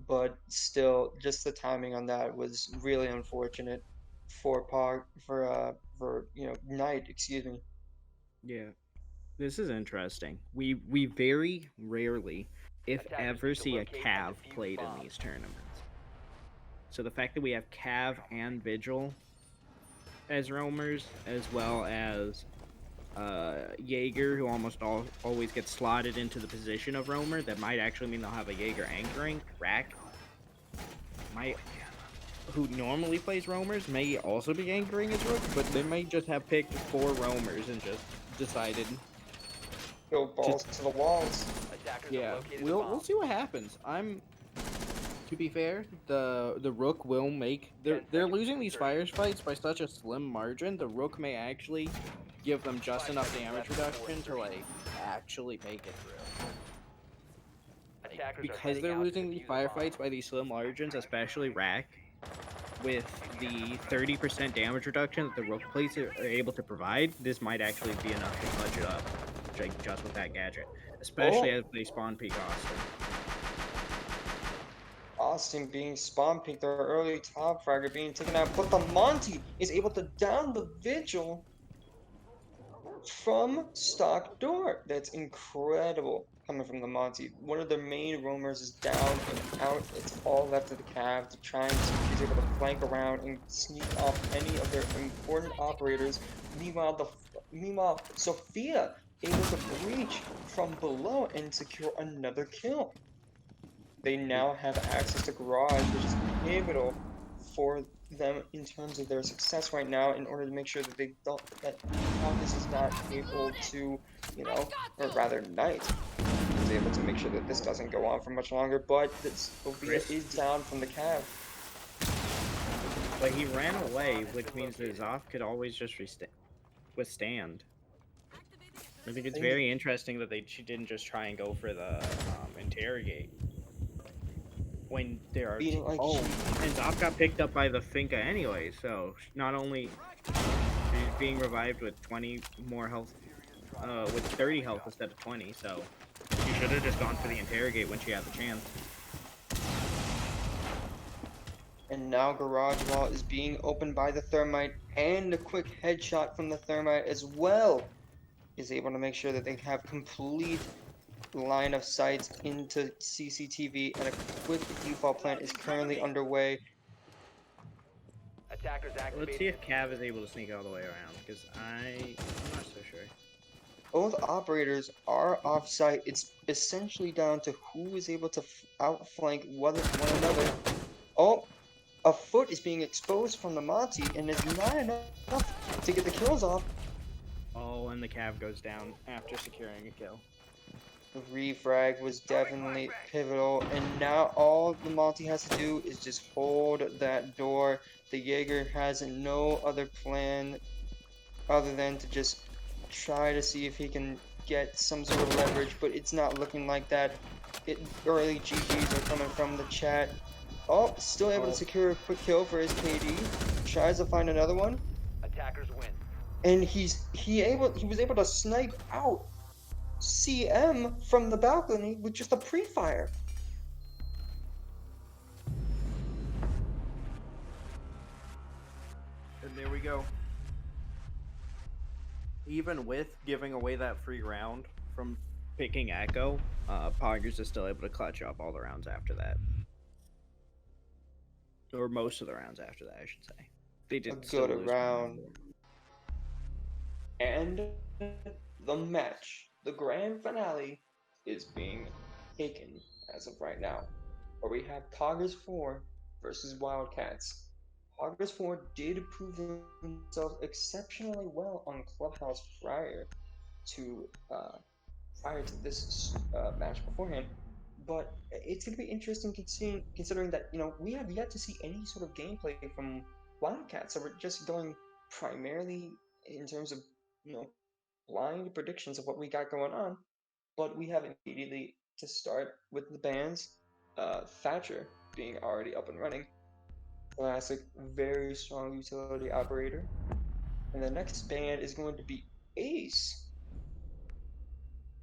But still, just the timing on that was really unfortunate for Knight, excuse me. Yeah. This is interesting. We very rarely, if ever, see a Cav played in these tournaments. So the fact that we have Cav and Vigil as roamers, as well as Jaeger, who always gets slotted into the position of roamer, that might actually mean they'll have a Jaeger anchoring. Rack who normally plays roamers, may also be anchoring his rook, but they may just have picked 4 roamers and just decided. Go balls to the walls. Yeah, we'll see what happens. To be fair, the Rook will make they're losing these firefights by such a slim margin. The Rook may actually give them just enough damage reduction to like actually make it through. Because they're losing these firefights by these slim margins, especially Rack, with the 30% damage reduction that the Rook plates are able to provide, this might actually be enough to clutch it up, just with that gadget, especially as they spawn peek Austin. Austin being spawn peeked, their early top fragger being taken out, but the Monty is able to down the Vigil from stock door. That's incredible coming from the Monty. One of their main roamers is down and out. It's all left to the Cav to try and see if he's able to flank around and sneak off any of their important operators. Meanwhile, Sophia able to breach from below and secure another kill. They now have access to Garage, which is pivotal for them in terms of their success right now, in order to make sure that that Marcus is not able to, or rather Knight is able to make sure that this doesn't go on for much longer. But Sophia is down from the Cav. But he ran away, which means that Zoff could always just withstand. I think it's very interesting that she didn't just try and go for the interrogate. When there are and Zoff got picked up by the Finka anyway, so not only she's being revived with 20 more health, with 30 health instead of 20, so she should have just gone for the interrogate when she had the chance. And now Garage Wall is being opened by the Thermite, and a quick headshot from the Thermite as well is able to make sure that they have complete line of sight into CCTV, and a quick default plan is currently underway. Let's see if Cav is able to sneak all the way around, because I'm not so sure. Both operators are off-site. It's essentially down to who is able to outflank one another. Oh, a foot is being exposed from the Monty, and is not enough to get the kills off. Oh, and the Cav goes down after securing a kill. The refrag was definitely pivotal, and now all the Monty has to do is just hold that door. The Jaeger has no other plan other than to just try to see if he can get some sort of leverage, but it's not looking like that. Early GGs are coming from the chat. Oh, still able to secure a quick kill for his KD. Tries to find another one. Attackers win. and he was able to snipe out CM from the balcony with just a pre-fire. And there we go. Even with giving away that free round from Picking Echo, Poggers is still able to clutch up all the rounds after that. Or most of the rounds after that, I should say. They A did still good lose. round. And the match, the grand finale, is being taken as of right now, where we have Poggers 4 versus Wildcats. Poggers 4 did prove themselves exceptionally well on Clubhouse to uh, prior to this match beforehand. But it's going to be interesting considering that we have yet to see any sort of gameplay from Wildcats. So we're just going primarily in terms of blind predictions of what we got going on. But we have immediately to start with the bands. Thatcher being already up and running, classic, very strong utility operator. And the next band is going to be Ace,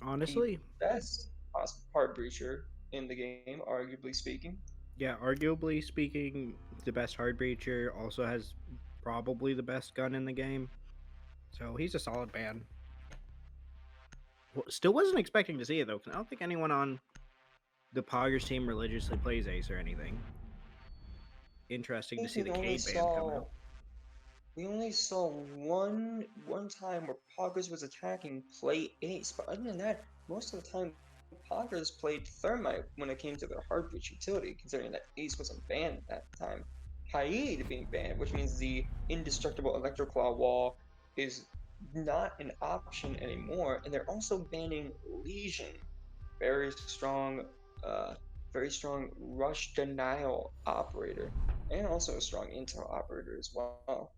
the Honestly, best heart breacher in the game, arguably speaking. yeah, arguably speaking, the best hard breacher also has probably the best gun in the game. So he's a solid ban. Still wasn't expecting to see it though, 'cause I don't think anyone on the Poggers team religiously plays Ace or anything. Interesting I to think see the Cade band come out. we only saw one time where Poggers was attacking play Ace, but other than that, most of the time Poggers played Thermite when it came to their hard breach utility, considering that Ace wasn't banned at that time. Hyde being banned, which means the indestructible Electroclaw wall is not an option anymore, and they're also banning Legion, very strong, uh, very strong rush denial operator, and also a strong intel operator as well.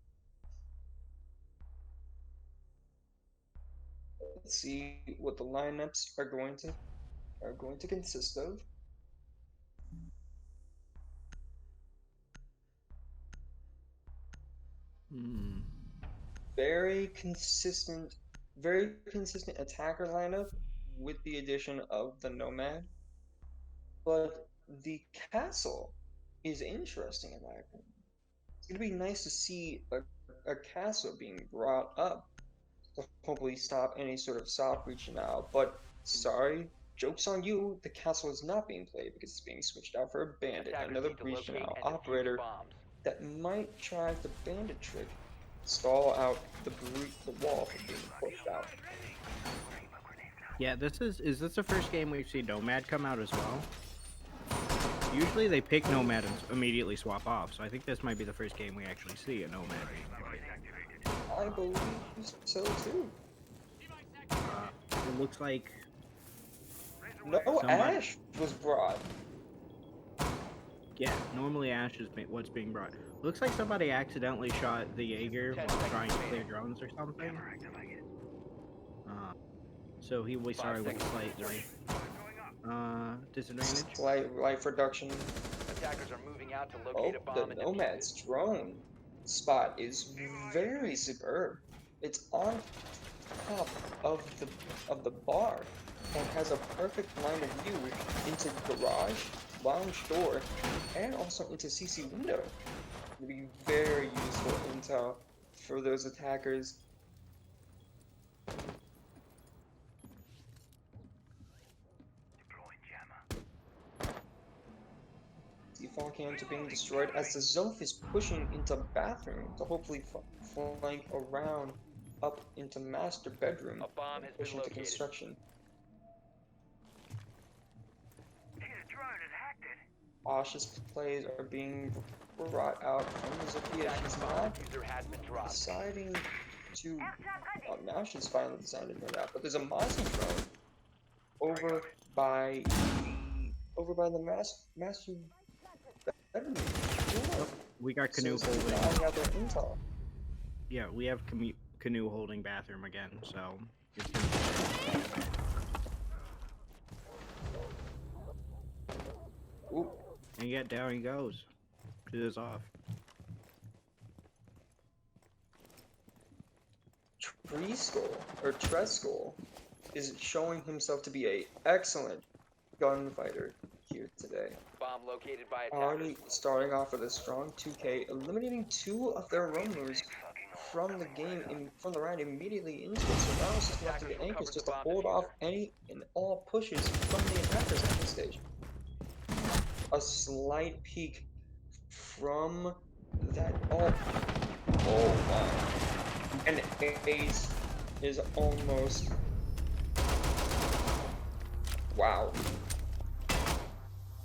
Let's see what the lineups are going to consist of. Hmm. Very consistent, very consistent attacker lineup with the addition of the Nomad. But the castle is interesting in my opinion. It's gonna be nice to see a castle being brought up to hopefully stop any sort of soft reaching out. But sorry, joke's on you, the castle is not being played because it's being switched out for a bandit, Attackers another need to reaching locate out and defuse operator bombs. that might try the bandit trick, stall out the wall from being pushed out. Yeah, is this the first game we've seen Nomad come out as well? Usually they pick Nomad and immediately swap off, so I think this might be the first game we actually see a Nomad being played. I believe so too. It looks like No, somebody. Ash was brought. Yeah, normally Ash is what's being brought. Looks like somebody accidentally shot the Jaeger while trying to clear drones or something. So he was sorry with the slight disadvantage. Slight life reduction. Attackers are moving out to Oh, locate a the bomb and defuse Nomad's it. drone spot is very superb. It's on top of the bar and has a perfect line of view into garage, lounge door, and also into CC window. It'll be very useful intel for those attackers. Default cams are being destroyed as the Zoth is pushing into bathroom to hopefully flank around up into master bedroom A bomb and has push been into located. construction. Cautious plays are being brought out from Zofia. She's not User has been dropped. deciding to. Now she's finally decided to go out. But there's a Mossy drone over by the master bedroom. Yeah. We got So Canoe it's holding. dying out their intel. Yeah, we have Canoe holding bathroom again, so it's gonna Ooh. and yet down he goes. It is off. Treskull is showing himself to be a excellent gunfighter here today. Bomb located by Already attackers. starting off with a strong 2K, eliminating 2 of their roamers from the game, from the round immediately into it. So now it's just left to the Anchors just to hold off any and all pushes from the attackers at this stage. A slight peek from that. Oh my. And Ace is almost. Wow.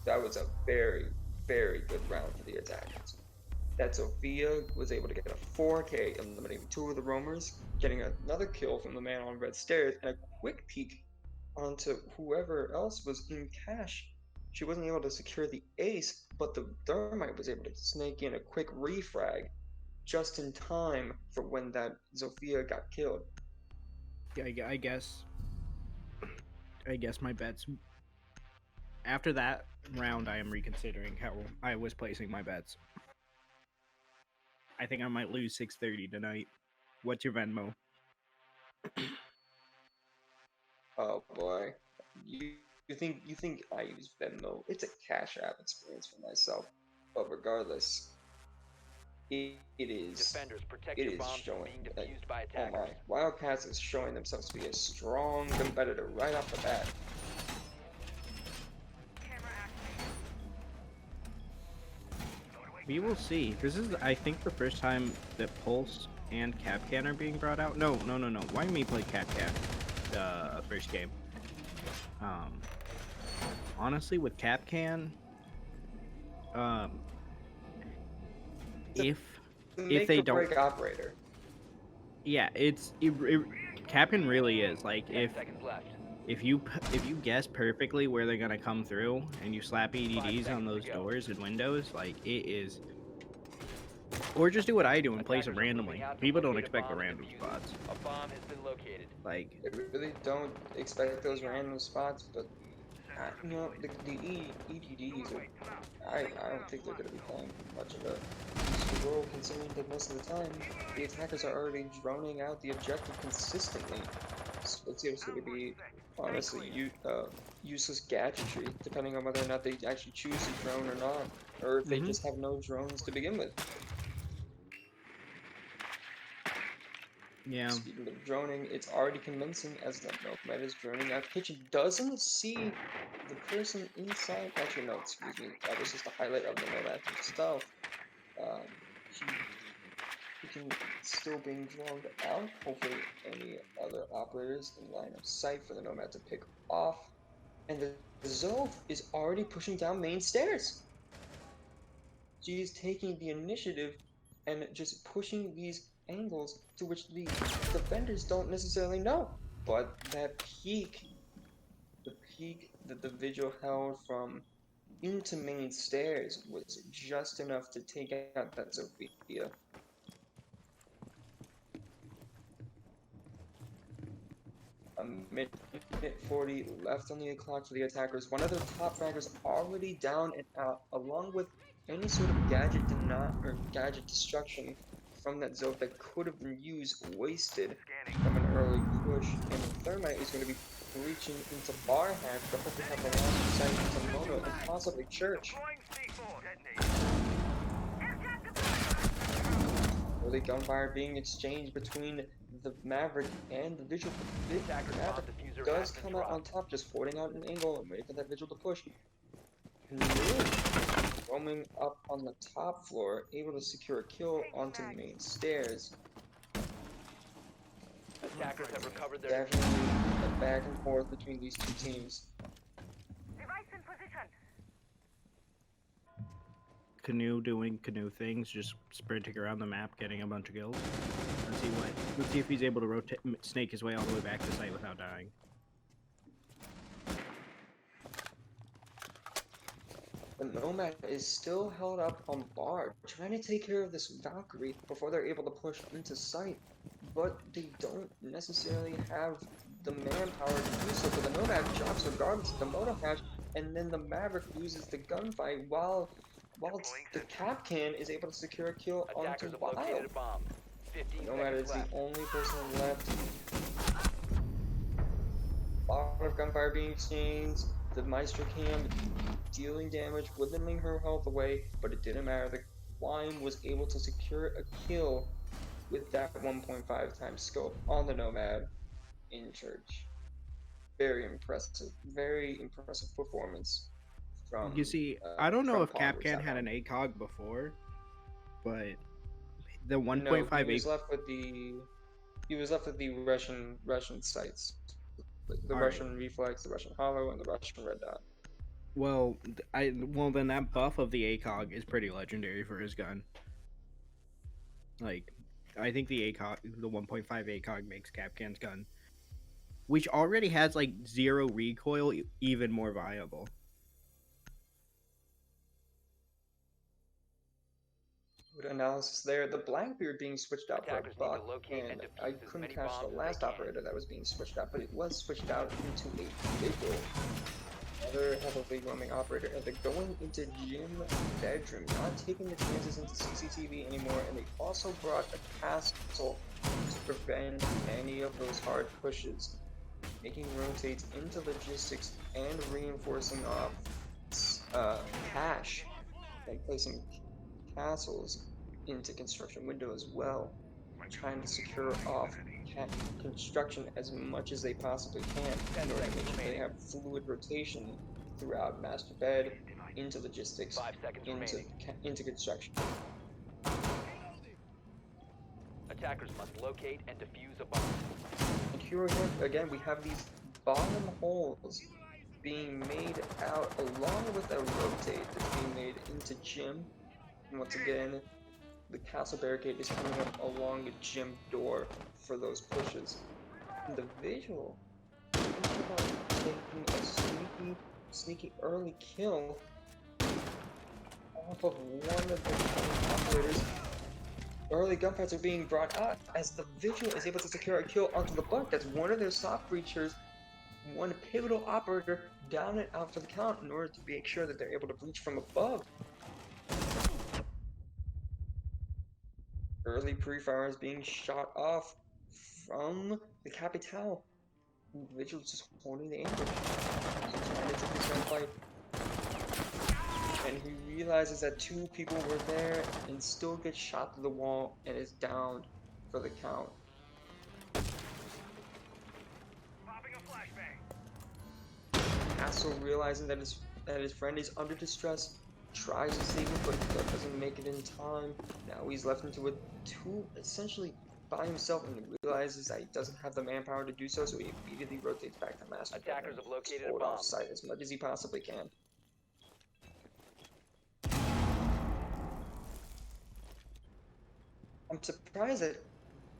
That was a very, very good round for the attackers. That Sophia was able to get a 4K, eliminating 2 of the roamers, getting another kill from the man on red stairs, and a quick peek onto whoever else was in cash. She wasn't able to secure the ace, but the thermite was able to snake in a quick refrag just in time for when that Sophia got killed. I guess my bets after that round, I am reconsidering how I was placing my bets. I think I might lose 630 tonight. What's your Venmo? Oh boy, you think I use Venmo? It's a Cash App experience for myself, but regardless, Defenders, protect it your is bombs from showing being that, defused by oh attackers. my, Wildcats is showing themselves to be a strong competitor right off the bat. We will see. This is, I think, the first time that Pulse and Capcan are being brought out. No. Why me play Capcan the first game? Honestly, with Capcan, if Make they or don't, break operator. yeah, Capcan really is like 10 seconds left. if you guess perfectly where they're gonna come through and you slap 5 EDDs on seconds those to go. doors and windows, like it is. Or just do what I do and place them Attackers are randomly. moving out to People don't locate a expect the bomb and random defuse it. spots. A bomb has been located. Like, They really don't expect those random spots, but you know, the EDDs are, I don't think they're going to be playing much of a useful role, considering that most of the time the attackers are already droning out the objective consistently. So it's just going to be honestly useless gadgetry, depending on whether or not they actually choose to drone or not, or if they just have no drones to begin with. yeah. Speaking of droning, it's already commencing as the Nomad is droning out the kitchen. Doesn't see the person inside. Actually, no, excuse me. That was just a highlight of the Nomad himself. He, he can still being droned out. Hopefully, any other operators in line of sight for the Nomad to pick off. And the Zove is already pushing down main stairs. She is taking the initiative and just pushing these angles to which the defenders don't necessarily know. But that peak, the peak that the Vigil held from into main stairs was just enough to take out that Sophia. A minute 40 left on the clock for the attackers. One of their top fraggers already down and out, along with any sort of gadget gadget destruction from that Zope that could have been used, wasted from an early push. And the Thermite is going to be reaching into Bar Hack to hopefully have a line of sight into Mono and possibly Church. Early gunfire being exchanged between the Maverick and the Vigil. The Maverick does come out on top, just holding out an angle and waiting for that Vigil to push. Roaming up on the top floor, able to secure a kill onto the main stairs. Attackers have recovered their Definitely a back and forth between these two teams. Canoe doing canoe things, just sprinting around the map, getting a bunch of kills. Let's see if he's able to rotate, snake his way all the way back to site without dying. The Nomad is still held up on bar, trying to take care of this Valkyrie before they're able to push into sight. But they don't necessarily have the manpower to do so. So the Nomad drops regardless of the monohash, and then the Maverick loses the gunfight while the Capcan is able to secure a kill onto attackers have located Wild. a bomb. 15 Nomad seconds is the left. only person left. A lot of gunfire being exchanged. The Maestro Cam dealing damage, whittling her health away, but it didn't matter. The Lime was able to secure a kill with that 1.5 times scope on the Nomad in church. Very impressive performance You see, I don't know from if Ponders Capcan that had an round. ACOG before, but the No, 1.5 A. he was left with the Russian sites, the All right. Russian reflex, the Russian hollow, and the Russian red dot. Well, then that buff of the ACOG is pretty legendary for his gun. Like, I think the ACOG, the 1.5 ACOG makes Capcan's gun, which already has like zero recoil, even more viable. Good analysis there. The Blackbeard being switched out for a Attackers need to buck, locate and and I defuse as couldn't many catch the bombs as they last can. operator that was being switched out, but it was switched out into a Vigil. Another heavily roaming operator, and they're going into Jim bedroom, not taking the chances into CCTV anymore, and they also brought a castle to prevent any of those hard pushes, making rotates into logistics and reinforcing off cash and placing castles into construction window as well, trying to secure off construction as much as they possibly can in order to make sure they have fluid rotation throughout master bed, into logistics, 5 seconds into remaining. into construction. Attackers must locate and defuse a bomb. And here again, we have these bottom holes being made out along with a rotate that's being made into gym. And once again, the castle barricade is coming up along the gym door for those pushes. And the visual, taking a sneaky early kill off of one of the operators. Early gunfights are being brought out as the visual is able to secure a kill onto the buck. That's one of their soft breachers, one pivotal operator down and out for the count in order to make sure that they're able to breach from above. Early pre-fire is being shot off from the Capitale. Vigil's just holding the ambush. He's trying to take this gunfight. And he realizes that two people were there and still gets shot to the wall and is downed for the count. Castle realizing that his friend is under distress, tries to save him, but doesn't make it in time. Now he's left into a essentially by himself, and he realizes that he doesn't have the manpower to do so, so he immediately rotates back to Master Attackers and have located a hold off bomb. sight as much as he possibly can. I'm surprised that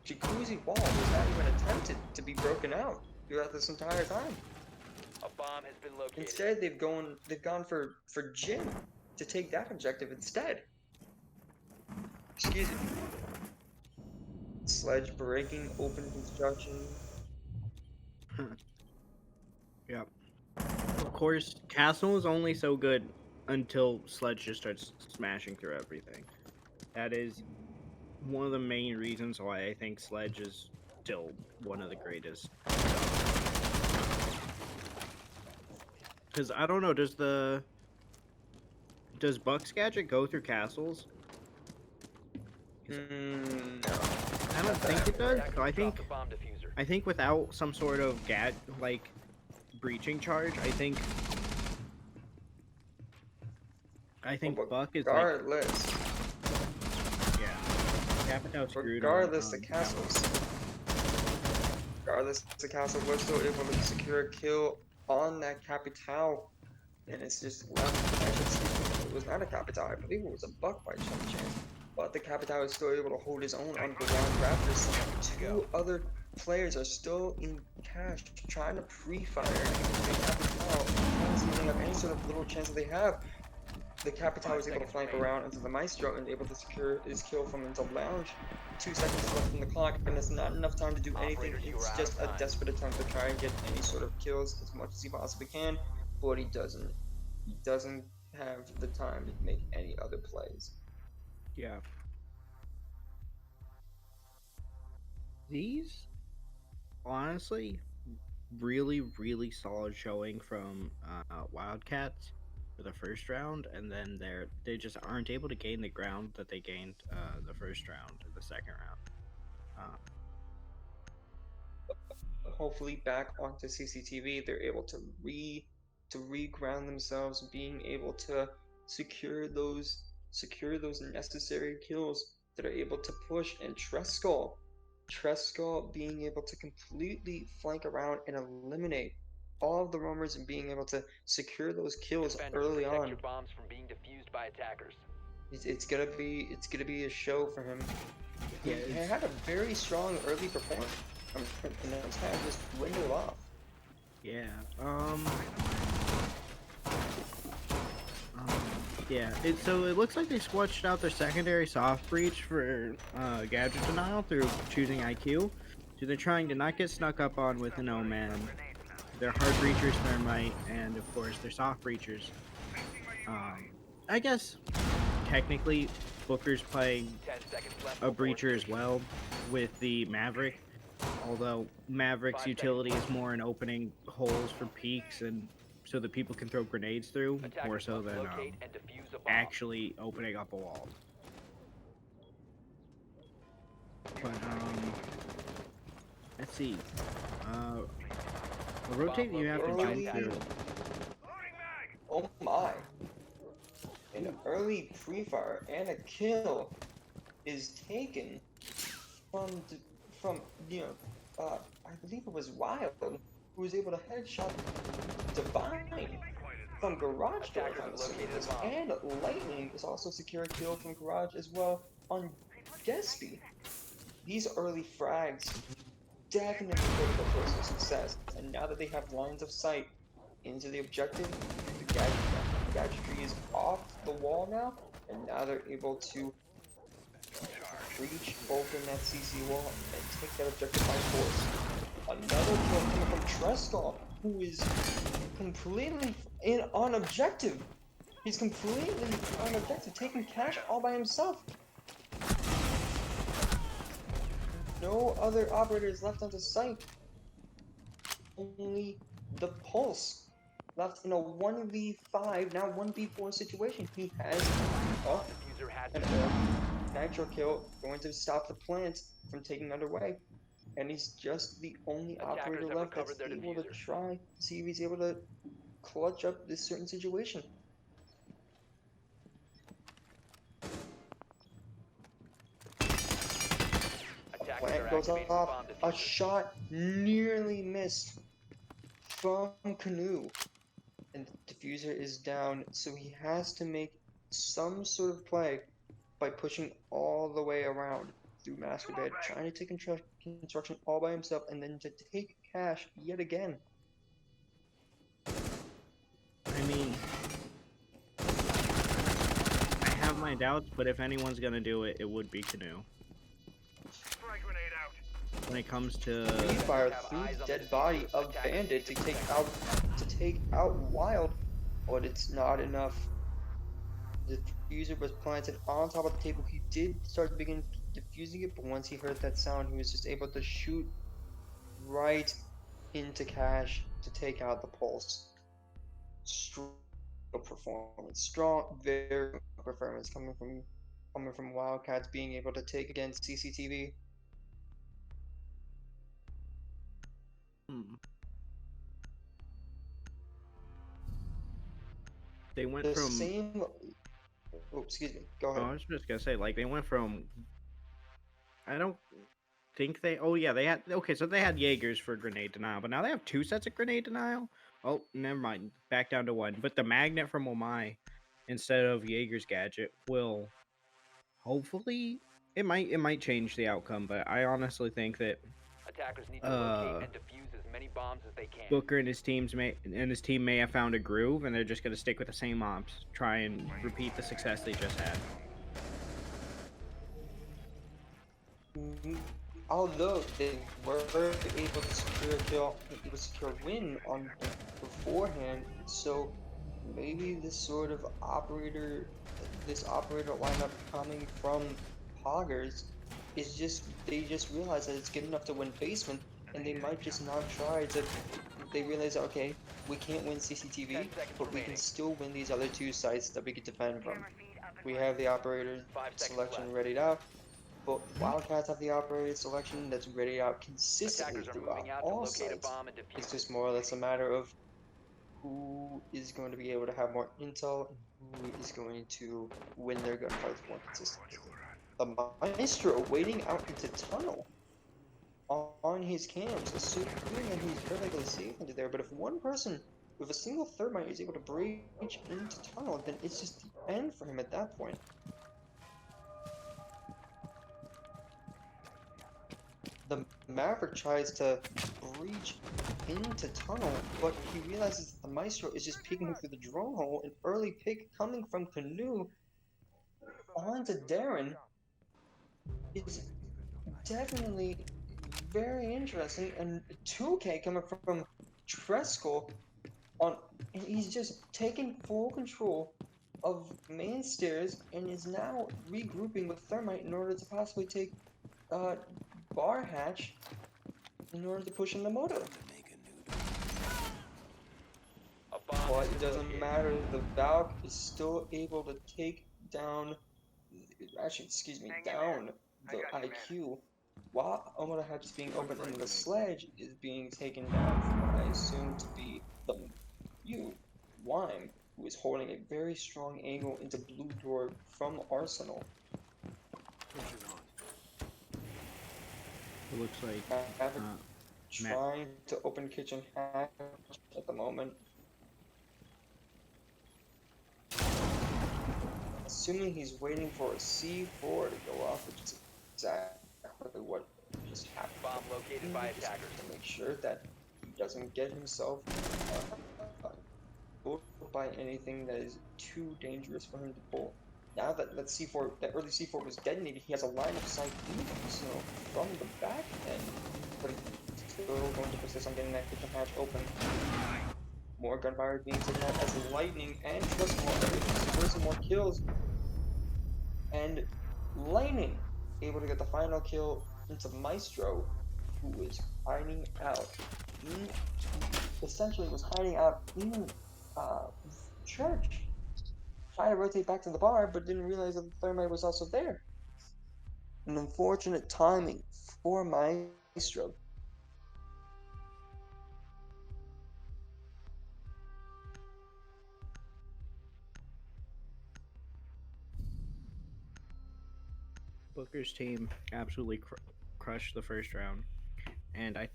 Jacuzzi Wall was not even attempted to be broken out throughout this entire time. A bomb has been located. Instead, they've gone for Jim to take that objective instead. Excuse me. Sledge breaking open construction. Yep. Of course, Castle is only so good until Sledge just starts smashing through everything. That is one of the main reasons why I think Sledge is still one of the greatest. Because I don't know, does Buck's gadget go through castles? No. I don't think it does. Attackers So have dropped the bomb diffuser. I think without some sort of breaching charge, I think Buck is like, Regardless, yeah, Capitao screwed regardless, on the castle was still able to secure a kill on that Capitao, and it's just left. It was not a Capitao, I believe it was a Buck by some chance. But the Capitao is still able to hold his own on the ground Raptors. Two other players are still in cash trying to pre-fire the Capitao. They have any sort of little chance that they have. The Capitao is able to flank around into the Maestro and able to secure his kill from into Lounge. 2 seconds left on the clock, and it's not enough time to do anything. It's just a desperate attempt to try and get any sort of kills as much as he possibly can, but he doesn't. He doesn't have the time to make any other plays. yeah. These, honestly, really solid showing from Wildcats for the first round, and then they just aren't able to gain the ground that they gained the first round and the second round. Hopefully back onto CCTV, they're able to reground themselves, being able to secure those necessary kills that are able to push. And Treskull being able to completely flank around and eliminate all of the roamers and being able to secure those kills Defenders, early protect on. your bombs from being defused by attackers. It's gonna be a show for him. Yeah, He had a very strong early performance, and then it's kind of just dwindled off. yeah. Yeah. So it looks like they switched out their secondary soft breach for gadget denial through choosing IQ. So they're trying to not get snuck up on with an Omen. Their hard breachers, thermite, and of course their soft breachers. I guess technically Booker's playing 10 seconds left. a before breacher as insertion. well with the Maverick. Although Maverick's 5 utility seconds is more in opening holes for peaks and so that people can throw grenades through, more Attackers so must than locate and defuse a bomb. actually opening up a wall. But let's see. We'll rotate you have to Early- jump through. Oh my! An early pre-fire and a kill is taken from I believe it was Wild, who was able to headshot Divine from Garage Door, if I'm Attackers have located assuming this. a bomb. And Lightning is also secure a kill from Garage as well on Despy. These early frags definitely critical towards their success, and now that they have lines of sight into the objective, the gadgetry is off the wall now, and now they're able to breach open that CC wall and take that objective by force. Another kill coming from Treskull, who is completely on objective. He's completely on objective, taking cash all by himself. No other operators left onto site. Only the Pulse left in a 1v5, now 1v4 situation. He has Diffuser has an been nitro kill going to stop the plant from taking underway. And he's just the only Attackers operator have left that's recovered their able to diffuser. try to see if he's able to clutch up this certain situation. Attackers Plant are goes activating off. bomb A diffuser. shot nearly missed from Canoe. And the diffuser is down, so he has to make some sort of play by pushing all the way around through Master Bed, trying to take construction all by himself, and then to take cash yet again. I mean, I have my doubts, but if anyone's gonna do it, it would be Canoe. When it comes to Fire through the dead body of Bandit to take out Wild, but it's not enough. The diffuser was planted on top of the table. He did start to begin diffusing it, but once he heard that sound, he was just able to shoot right into Cash to take out the Pulse. Strong performance, very strong performance coming from Wildcats being able to take against CCTV. they went The from same. Oh, excuse me. Go ahead. I was just gonna say, like, they went from. I don't think they. Oh yeah, they had. Okay, so they had Jaegers for grenade denial, but now they have two sets of grenade denial. Oh, never mind. Back down to one. But the magnet from Omai, instead of Jaeger's gadget, will hopefully it might change the outcome. But I honestly think that Attackers need to locate and defuse as many bombs as they can. Booker and his team may have found a groove, and they're just gonna stick with the same ops, try and repeat the success they just had. Although they were able to secure a kill, able to secure a win on beforehand, so maybe this operator lineup coming from Poggers it's just they just realize that it's good enough to win basement, and they might just not try to. They realize that, okay, we can't win 10 CCTV, seconds but we can remaining. still win these other two sites that we can defend from. We have the operator 5 seconds selection left. readied out, but Wildcats have the operator selection that's ready out consistently Attackers are throughout moving out to all locate a sites. bomb and It's defuse it. just more or less a matter of who is going to be able to have more intel and who is going to win their gunfights more consistently. The Maestro waiting out into tunnel on his cams, assuming that he's perfectly safe into there. But if one person with a single thermite is able to breach into tunnel, then it's just the end for him at that point. The Maverick tries to breach into tunnel, but he realizes that the Maestro is just peeking through the drone hole. An early pick coming from Canoe onto Darren is definitely very interesting. And 2K coming from Tresco on, and he's just taking full control of main stairs and is now regrouping with Thermite in order to possibly take uh, Bar Hatch in order to push in the moto. A bomb But has it been doesn't located. matter, the Valk is still able to take down, actually, excuse me, down the IQ, while Omoda Hatch is being opened and the sledge is being taken down from what I assume to be the Wime, who is holding a very strong angle into blue door from Arsenal. It looks like Maverick Matt. trying to open kitchen hatch at the moment. Assuming he's waiting for a C4 to go off, which is exactly what just happened. Bomb located by Just attackers. to make sure that he doesn't get himself pulled by anything that is too dangerous for him to pull. Now that C4, that early C4 was detonated, he has a line of sight even so from the back end, but he's still going to persist on getting that kitchen hatch open. More gunfire being taken out as Lightning and Trustmore are able to secure some more kills. And Lightning able to get the final kill into Maestro, who is hiding out in, essentially was hiding out in church. Tried to rotate back to the bar, but didn't realize that the thermite was also there. An unfortunate timing for Maestro. Booker's team absolutely crushed the first round, and I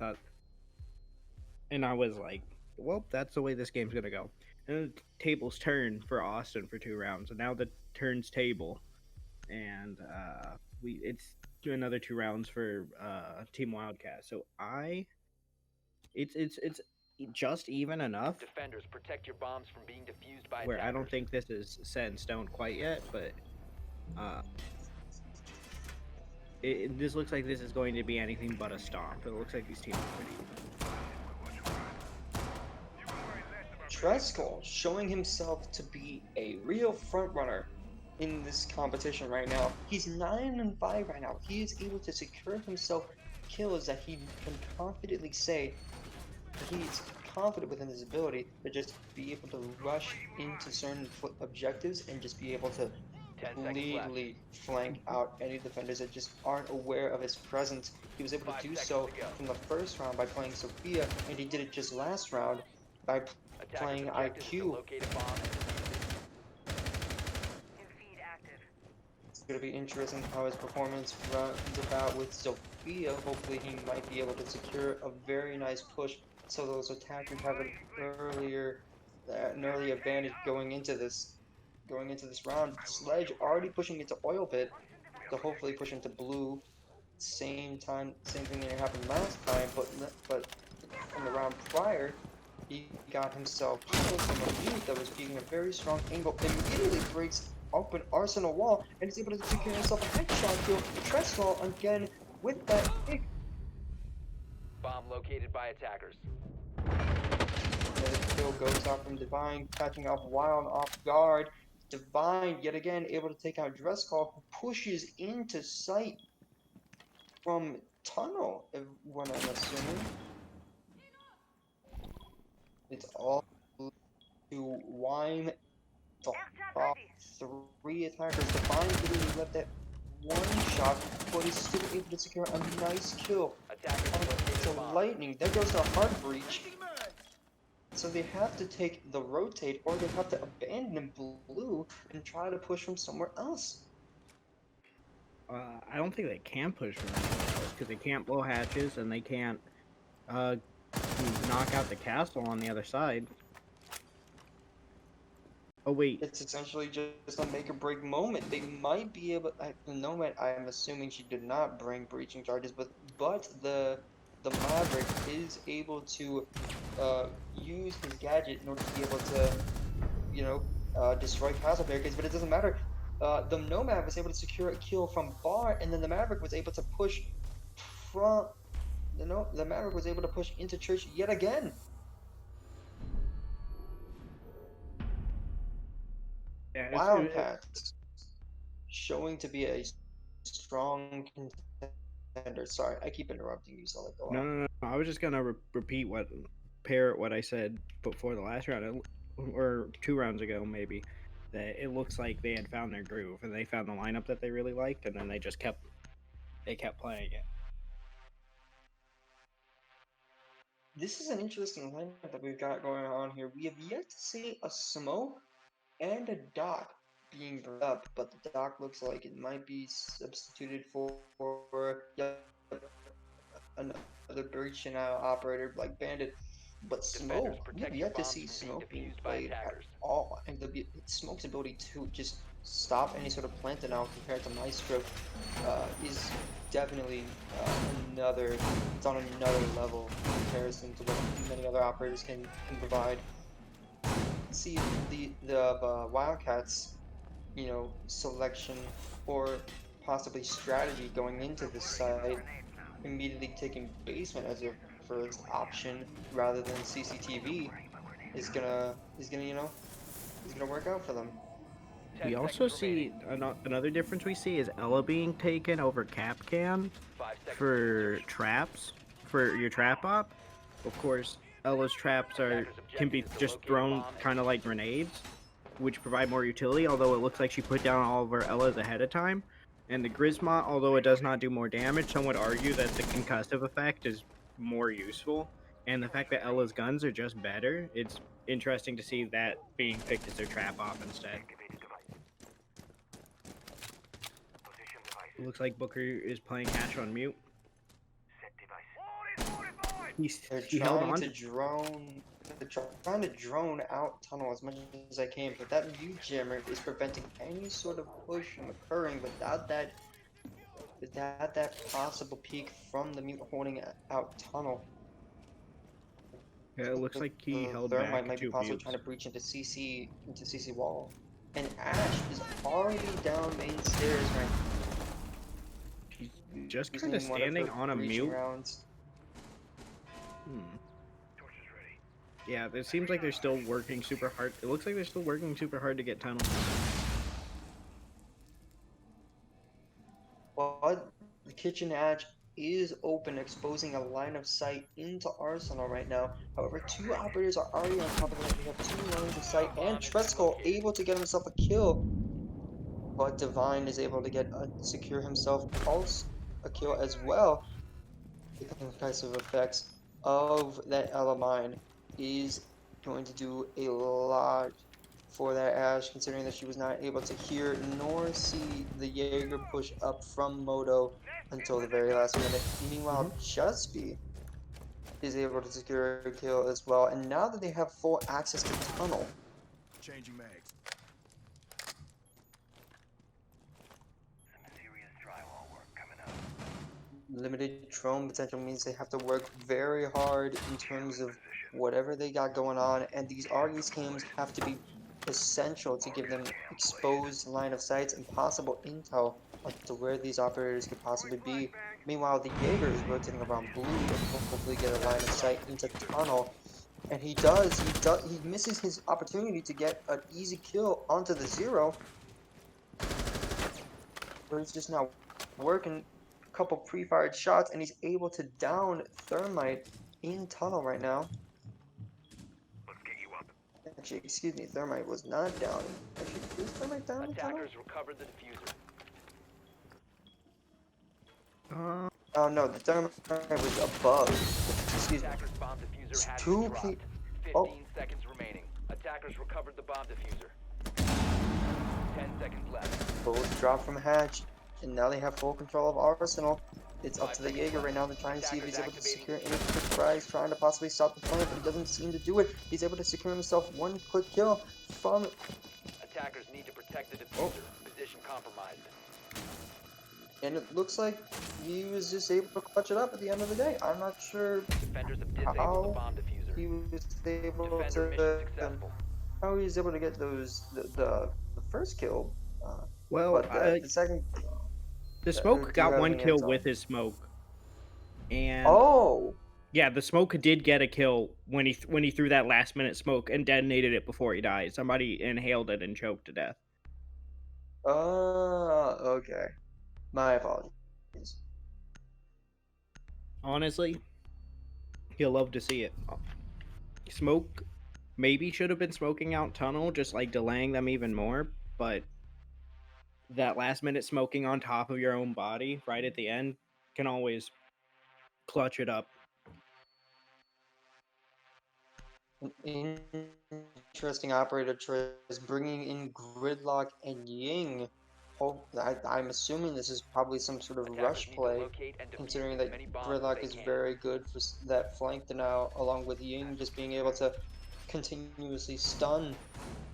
was like, well, that's the way this game's gonna go. And the tables turn for Austin for 2 rounds, and now the turns table, and it's another 2 rounds for Team Wildcat. So it's just even enough Defenders, protect your bombs from being defused by where I don't attackers. think this is set in stone quite yet, but uh, this looks like this is going to be anything but a stomp. It looks like these teams are pretty even. Tresco showing himself to be a real frontrunner in this competition right now. He's 9-5 right now. He is able to secure himself kills that he can confidently say he's confident within his ability to just be able to rush into certain objectives and just be able to 10 seconds left. completely flank out any defenders that just aren't aware of his presence. He was able to 5 do seconds so to go. from the first round by playing Sophia, and he did it just last round by Attackers' playing objective is to IQ. locate a bomb and It's going to be interesting how his performance runs about with Sophia. Hopefully he might be able to secure a very nice push so those attackers have an early advantage going into this round. Sledge already pushing into oil pit to hopefully push into blue. Same thing that happened last time, but in the round prior, he got himself killed from a mute that was beating a very strong angle. Immediately breaks open Arsenal wall and is able to secure himself a headshot kill. Treswell again with that pick. bomb located by attackers. The kill goes out from Divine, catching off Wild off guard. Divine yet again able to take out Dresskall, who pushes into sight from tunnel, if what I'm assuming. It's all to Wine to off three attackers. Divine literally let that one shot, but he's still able to secure a nice kill Attackers located to a bomb. Lightning. There goes the hard breach. So they have to take the rotate, or they have to abandon blue and try to push from somewhere else. I don't think they can push from anywhere else because they can't blow hatches and they can't uh, knock out the castle on the other side. Oh wait, It's essentially just a make or break moment. They might be able. The Nomad, I'm assuming she did not bring breaching charges, but the Maverick is able to use his gadget in order to be able to, you know, destroy castle barricades. But it doesn't matter. The Nomad was able to secure a kill from Bar, and then the Maverick was able to push from. The Maverick was able to push into church yet again. yeah, Wildcats showing to be a strong contender. Sorry, I keep interrupting you, so I'll let go on. no. I was just gonna repeat parrot what I said before the last round, or 2 rounds ago maybe. That it looks like they had found their groove and they found the lineup that they really liked, and then they just kept playing it. This is an interesting lineup that we've got going on here. We have yet to see a smoke and a dock being brought up, but the dock looks like it might be substituted for another breach and operator like Bandit. But Defenders, Smoke, we have protect your yet to bombs see from being Smoke being defused by played at attackers. all. And Smoke's ability to just stop any sort of planted out compared to Maestro is definitely another, it's on another level in comparison to what many other operators can provide. See, the Wildcats, selection or possibly strategy going into this site, immediately taking basement as their first option rather than CCTV is gonna work out for them. We 10 also seconds remaining. see another difference we see is Ella being taken over Capcan 5 seconds to for insertion. traps for your trap op. Of course, Ella's traps Attackers' can objective be is to just locate a thrown bomb and kind of like defuse it. grenades, which provide more utility. Although it looks like she put down all of her Ellas ahead of time. And the Grisma, although it does not do more damage, some would argue that the concussive effect is more useful. And the fact that Ella's guns are just better, it's interesting to see that being picked as their trap op instead. It looks like Booker is playing Hash on mute. They're He held trying on. to drone. They're trying to drone out tunnel as much as I can, but that mute jammer is preventing any sort of push from occurring without that possible peak from the mute holding out tunnel. Yeah, it looks like he The held thermite back might be 2 possibly trying mutes. to breach into CC wall. And Ash is already down main stairs right He's just kind of using one of her standing on a breaching mute. rounds. Yeah, it seems like they're still working super hard. It looks like they're still working super hard to get tunnels. But the kitchen hatch is open, exposing a line of sight into Arsenal right now. However, two operators are already on top of it. We have two lines of sight, and Bomb has been Tresco located. able to get himself a kill. But Divine is able to secure himself also a kill as well. The concussive effects of that Elamine is going to do a lot for that Ash, considering that she was not able to hear nor see the Jaeger push up from Moto until the very last minute. Meanwhile, Jusby is able to secure a kill as well, and now that they have full access to tunnel, Changing mags. limited drone potential means they have to work very hard in terms of whatever they got going on, and these RE schemes have to be essential to give them exposed line of sights and possible intel onto where these operators could possibly be. Meanwhile, the Jaeger is rotating around blue to hopefully get a line of sight into tunnel, and he does. He misses his opportunity to get an easy kill onto the zero, but it's just not working. couple pre-fired shots, and he's able to down Thermite in tunnel right now. Actually, excuse me, Thermite was not down. Actually, is Thermite down in tunnel? Attackers recovered the diffuser. Oh no, the Thermite was above. Excuse me. Attackers bomb diffuser has Two been dropped. ple- 15 Oh. seconds remaining. Attackers recovered the bomb diffuser. 10 seconds left. Both dropped from hatch, and now they have full control of Arsenal. It's up to the Jaeger right now. They're trying to see if he's able to secure any quick fries, trying to possibly stop the flank, but he doesn't seem to do it. He's able to secure himself one quick kill from. Attackers need to protect the diffuser. Position compromised. And it looks like he was just able to clutch it up at the end of the day. I'm not sure Defenders have disabled the how bomb diffuser. he was able Defender mission to. successful. How he was able to get the first kill. Well, But the second. the do smoke you got have one any kill intel? with his smoke, and Oh! yeah, the smoke did get a kill when he threw that last minute smoke and detonated it before he died. Somebody inhaled it and choked to death. Okay. My apologies. Honestly, he'll love to see it. Smoke maybe should have been smoking out tunnel, just like delaying them even more, but that last minute smoking on top of your own body right at the end can always clutch it up. An interesting operator choice, bringing in Gridlock and Ying. I'm assuming this is probably some sort of Attackers rush need to play, locate and defuse considering as that many bombs as Gridlock they is can. very good for that flank now, along with Ying just being able to continuously stun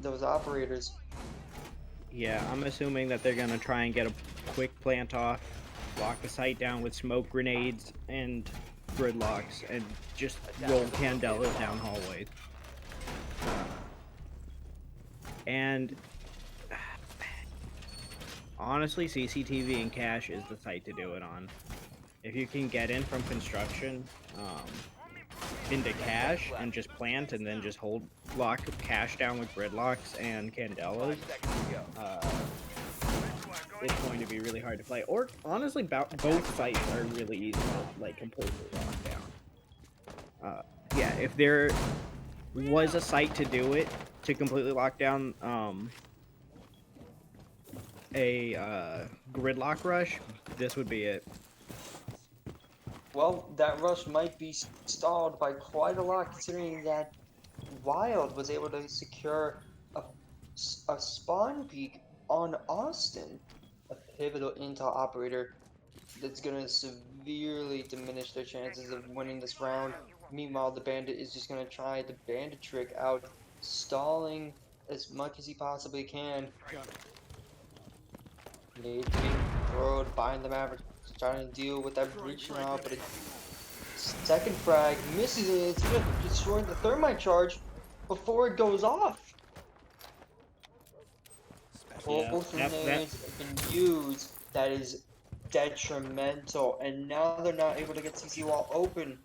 those operators. Yeah, I'm assuming that they're gonna try and get a quick plant off, lock the site down with smoke grenades and gridlocks, and just roll Candelas down hallways. And honestly, CCTV and cache is the site to do it on. If you can get in from construction into cache and just plant and then just lock cache down with gridlocks and Candelas, 5 seconds to go. it's going to be really hard to play. Or honestly, both sites are really easy to like completely lock down. Yeah, if there was a site to do it to completely lock down a gridlock rush, this would be it. Well, that rush might be stalled by quite a lot, considering that Wild was able to secure a spawn peak on Austin, a pivotal intel operator that's going to severely diminish their chances of winning this round. Meanwhile, the Bandit is just going to try the Bandit trick out, stalling as much as he possibly can. Nade being thrown, bind the Maverick, trying to deal with that breach now, but a second frag misses it. It's going to destroy the thermite charge before it goes off. Both Yeah, grenades have been used. That is detrimental, and now they're not able to get CC wall open.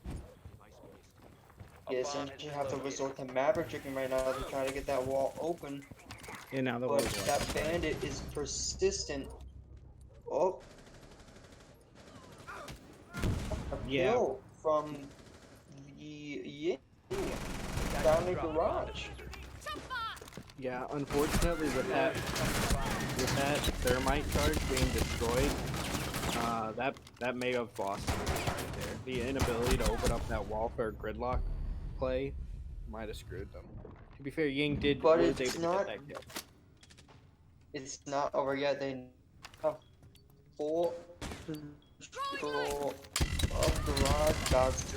They essentially have to resort to Maverick tricking right now to try to get that wall open. and now the But wall's that Bandit is persistent. Oh. A Yeah. kill from the Ying down in garage. Yeah, unfortunately with that thermite charge being destroyed, that may have lost them right there. The inability to open up that wall for a gridlock play might have screwed them. To be fair, Ying was But able it's to not. get that kill. It's not over yet. They have full control of garage dogs.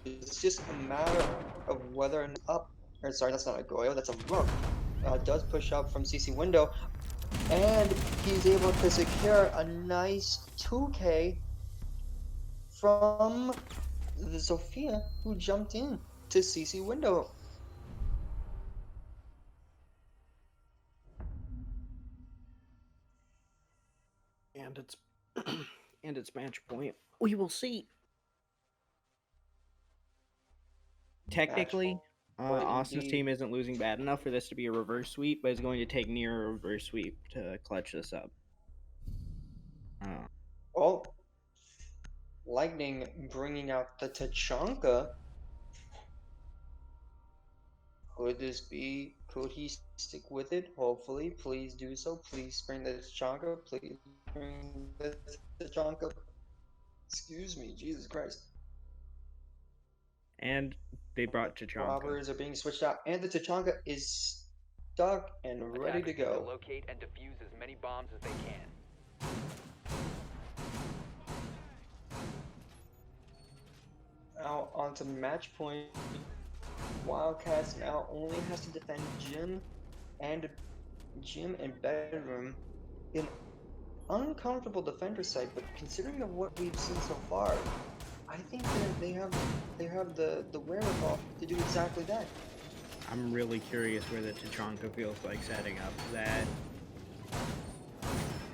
It's just a matter of whether or not or sorry, that's not a Goyo, that's a Rook. Does push up from CC window, and he's able to secure a nice 2K from the Sophia, who jumped in to CC window. And it's and it's match point. We will see. Technically, Austin's indeed. team isn't losing bad enough for this to be a reverse sweep, but it's going to take near a reverse sweep to clutch this up. Oh, Lightning bringing out the Tachanka. Could this be? Could he stick with it? Hopefully, please do so. Please bring the Tachanka. Please bring the Tachanka. Excuse me, Jesus Christ. And they brought Tachanka. Robbers are being switched out, and the Tachanka is stuck and ready to Attackers need to go. locate and defuse as many bombs as they can. Now onto match point. Wildcats now only has to defend and bedroom in uncomfortable defender site, but considering of what we've seen so far, I think that they have the wherewithal to do exactly that. I'm really curious where the Tachanka feels like setting up. That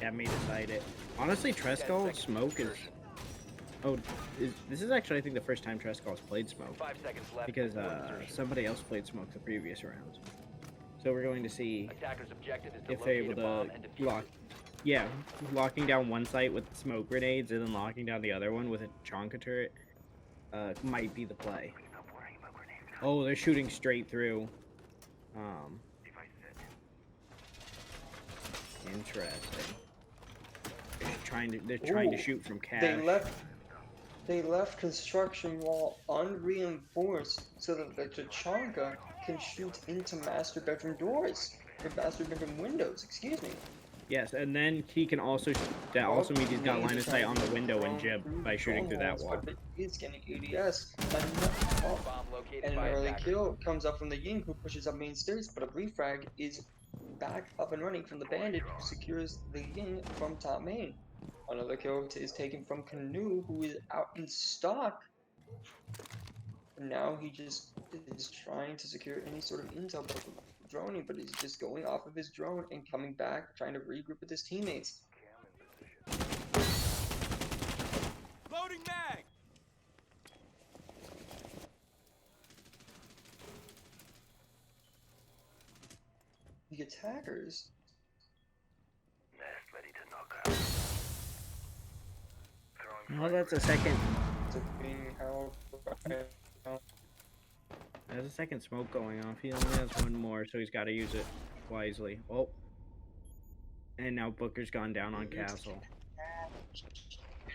had me decide it. Honestly, Trescall's smoke is. Oh, this is actually I think the first time Trescall's played smoke 5 seconds left. because somebody else played smoke the previous rounds. So we're going to see Attackers' objective is to if they're locate able a bomb to and defuse lock. it. Yeah, locking down one site with smoke grenades and then locking down the other one with a Chonka turret might be the play. Oh, they're shooting straight through. Interesting. They're trying to Ooh, shoot from cache. They left construction wall unreinforced so that the Tachanka can shoot into master bedroom doors or master bedroom windows. Excuse me. Yes, and then he can also. That also means he's got line of sight on the window and jib by shooting through that wall. But he's getting ADS. Bomb located And an by early attackers. kill comes up from the Ying, who pushes up main stairs, but a refrag is back up and running from the Bandit, who secures the Ying from top main. Another kill is taken from Canoe, who is out in stock. Now he just is trying to secure any sort of intel droning, but he's just going off of his drone and coming back, trying to regroup with his teammates. Loading mag! The attackers. Oh, that's a second. Being held right now. There's a second smoke going off. He only has one more, so he's got to use it wisely. Oh. And now Booker's gone down on Castle.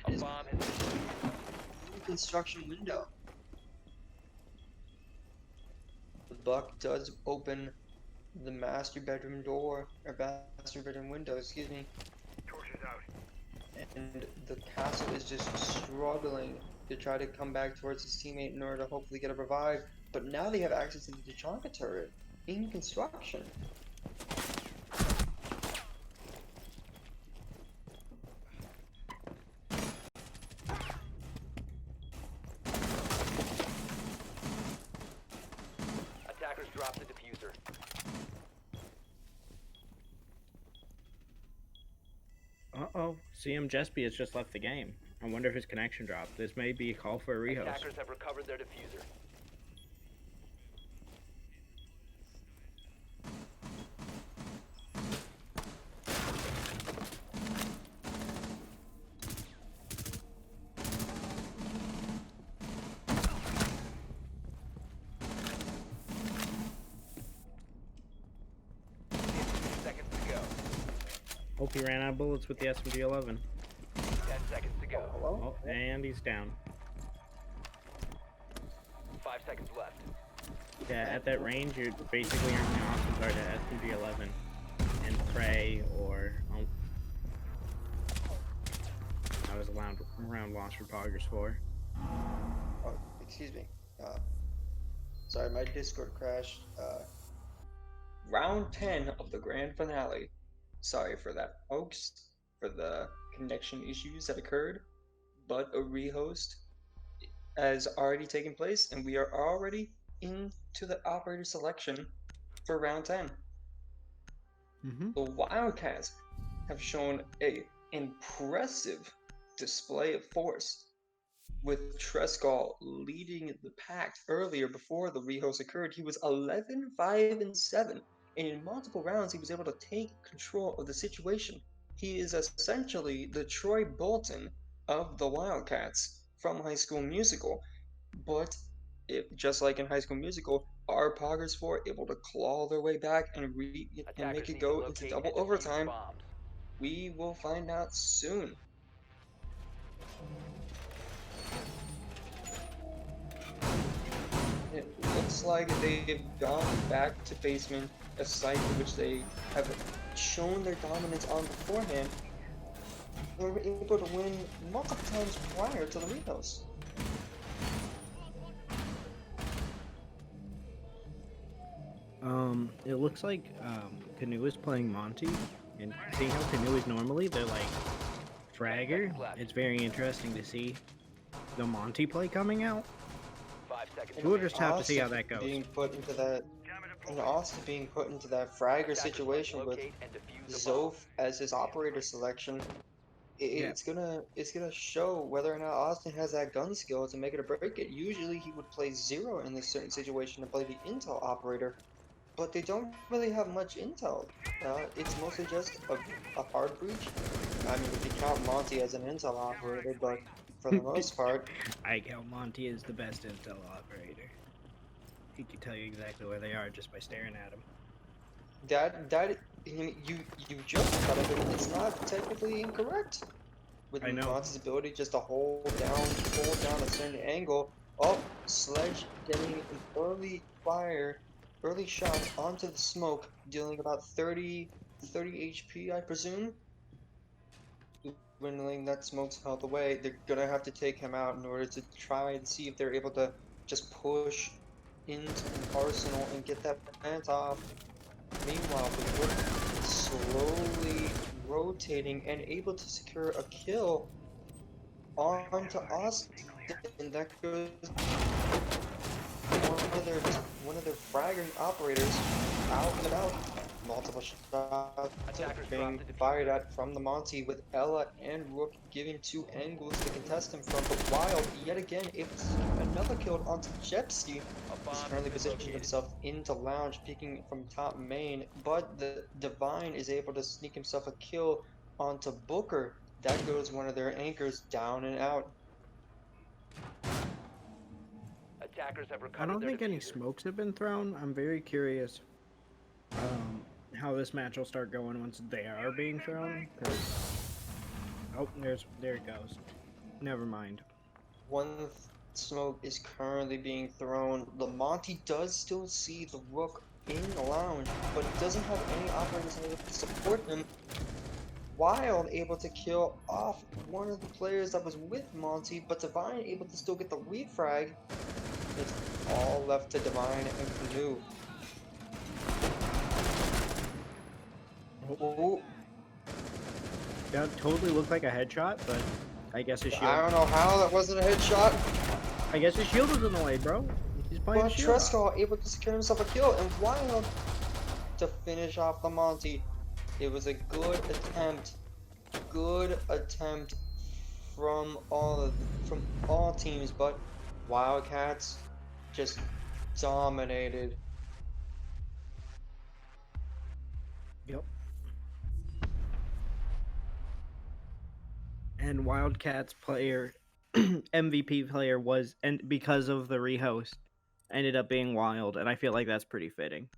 A bomb has been Construction window. The Buck does open the master bedroom door, or master bedroom window, excuse me. And the Castle is just struggling to try to come back towards his teammate in order to hopefully get a revive. But now they have access to the Tachanka turret in construction. Attackers drop the diffuser. Uh-oh. CM Jespi has just left the game. I wonder if his connection dropped. This may be a call for a rehost. Attackers have recovered their diffuser. Seconds to go. Hope he ran out of bullets with the SMG-11. 10 seconds to go. Hello? Oh, and he's down. 5 seconds left. Yeah, at that range, you're basically your only options are to SMG-11 and pray or... that was a round loss for Poggers 4. Oh, excuse me. Sorry, my Discord crashed. Round 10 of the grand finale. Sorry for that, folks, for the connection issues that occurred, but a rehost has already taken place, and we are already into the operator selection for round 10. The Wildcats have shown a impressive display of force, with Trescall leading the pack earlier before the rehost occurred. He was 11, 5, and 7, and in multiple rounds he was able to take control of the situation. He is essentially the Troy Bolton of the Wildcats. from High School Musical. But just like in High School Musical, are Poggers 4 able to claw their way back and make Attackers it need to go into locate double and defuse the overtime? bombs. We will find out soon. It looks like they've gone back to basement, a site in which they have shown their dominance on beforehand. They were able to win multiple times prior to the repost. It looks like Canoe is playing Monty, and seeing how Canoe is normally, they're like Fragger. It's very interesting to see the Monty play coming out. 5 seconds. We'll just have to see how Austin that goes. being put into that, and Austin being put into that Fragger situation with Locate and defuse the Zoth bomb. as his operator selection. Yeah. It's gonna show whether or not Austin has that gun skill to make it or break it. Usually he would play Zero in this certain situation to play the intel operator, but they don't really have much intel. It's mostly just a hard breach. I mean, if you count Monty as an intel operator, but for the most part, I count Monty as the best intel operator. He can tell you exactly where they are just by staring at them. you joked about it, but it's not technically incorrect. With I know. Monty's ability just to hold down a certain angle. Oh, Sledge getting an early shot onto the smoke, dealing about 30 HP, I presume. Dwindling that smoke's health away, they're gonna have to take him out in order to try and see if they're able to just push into the arsenal and get that plant off. Meanwhile, the Rook slowly rotating and able to secure a kill onto Austin. That goes one of their fragging operators out and about. Multiple shots being fired at from the Monty, with Ella and Rook giving two angles to contest him from. But Wild, yet again, it's another kill onto Jepsky. He's currently positioning himself into lounge, peeking from top main, but the Divine is able to sneak himself a kill onto Booker. That goes one of their anchors down and out. Attackers have I recovered don't their think any diffuser. smokes have been thrown. I'm very curious how this match will start going once they are being thrown. 'Cause... Oh, there it goes. Never mind. One smoke is currently being thrown. The Monty does still see the Rook in the lounge, but he doesn't have any operators able to support him. Wild able to kill off one of the players that was with Monty, but Divine able to still get the refrag. It's all left to Divine and Canoe. Oh, That totally looked like a headshot, but I guess his I shield. don't know how that wasn't a headshot. I guess his shield was in the way, bro. He's playing But his shield off. Trescall able to secure himself a kill, and Wild to finish off the Monty. It was a good attempt from all teams, but Wildcats just dominated. Yep. And Wildcats player, MVP player was, and because of the rehost, ended up being Wild, and I feel like that's pretty fitting.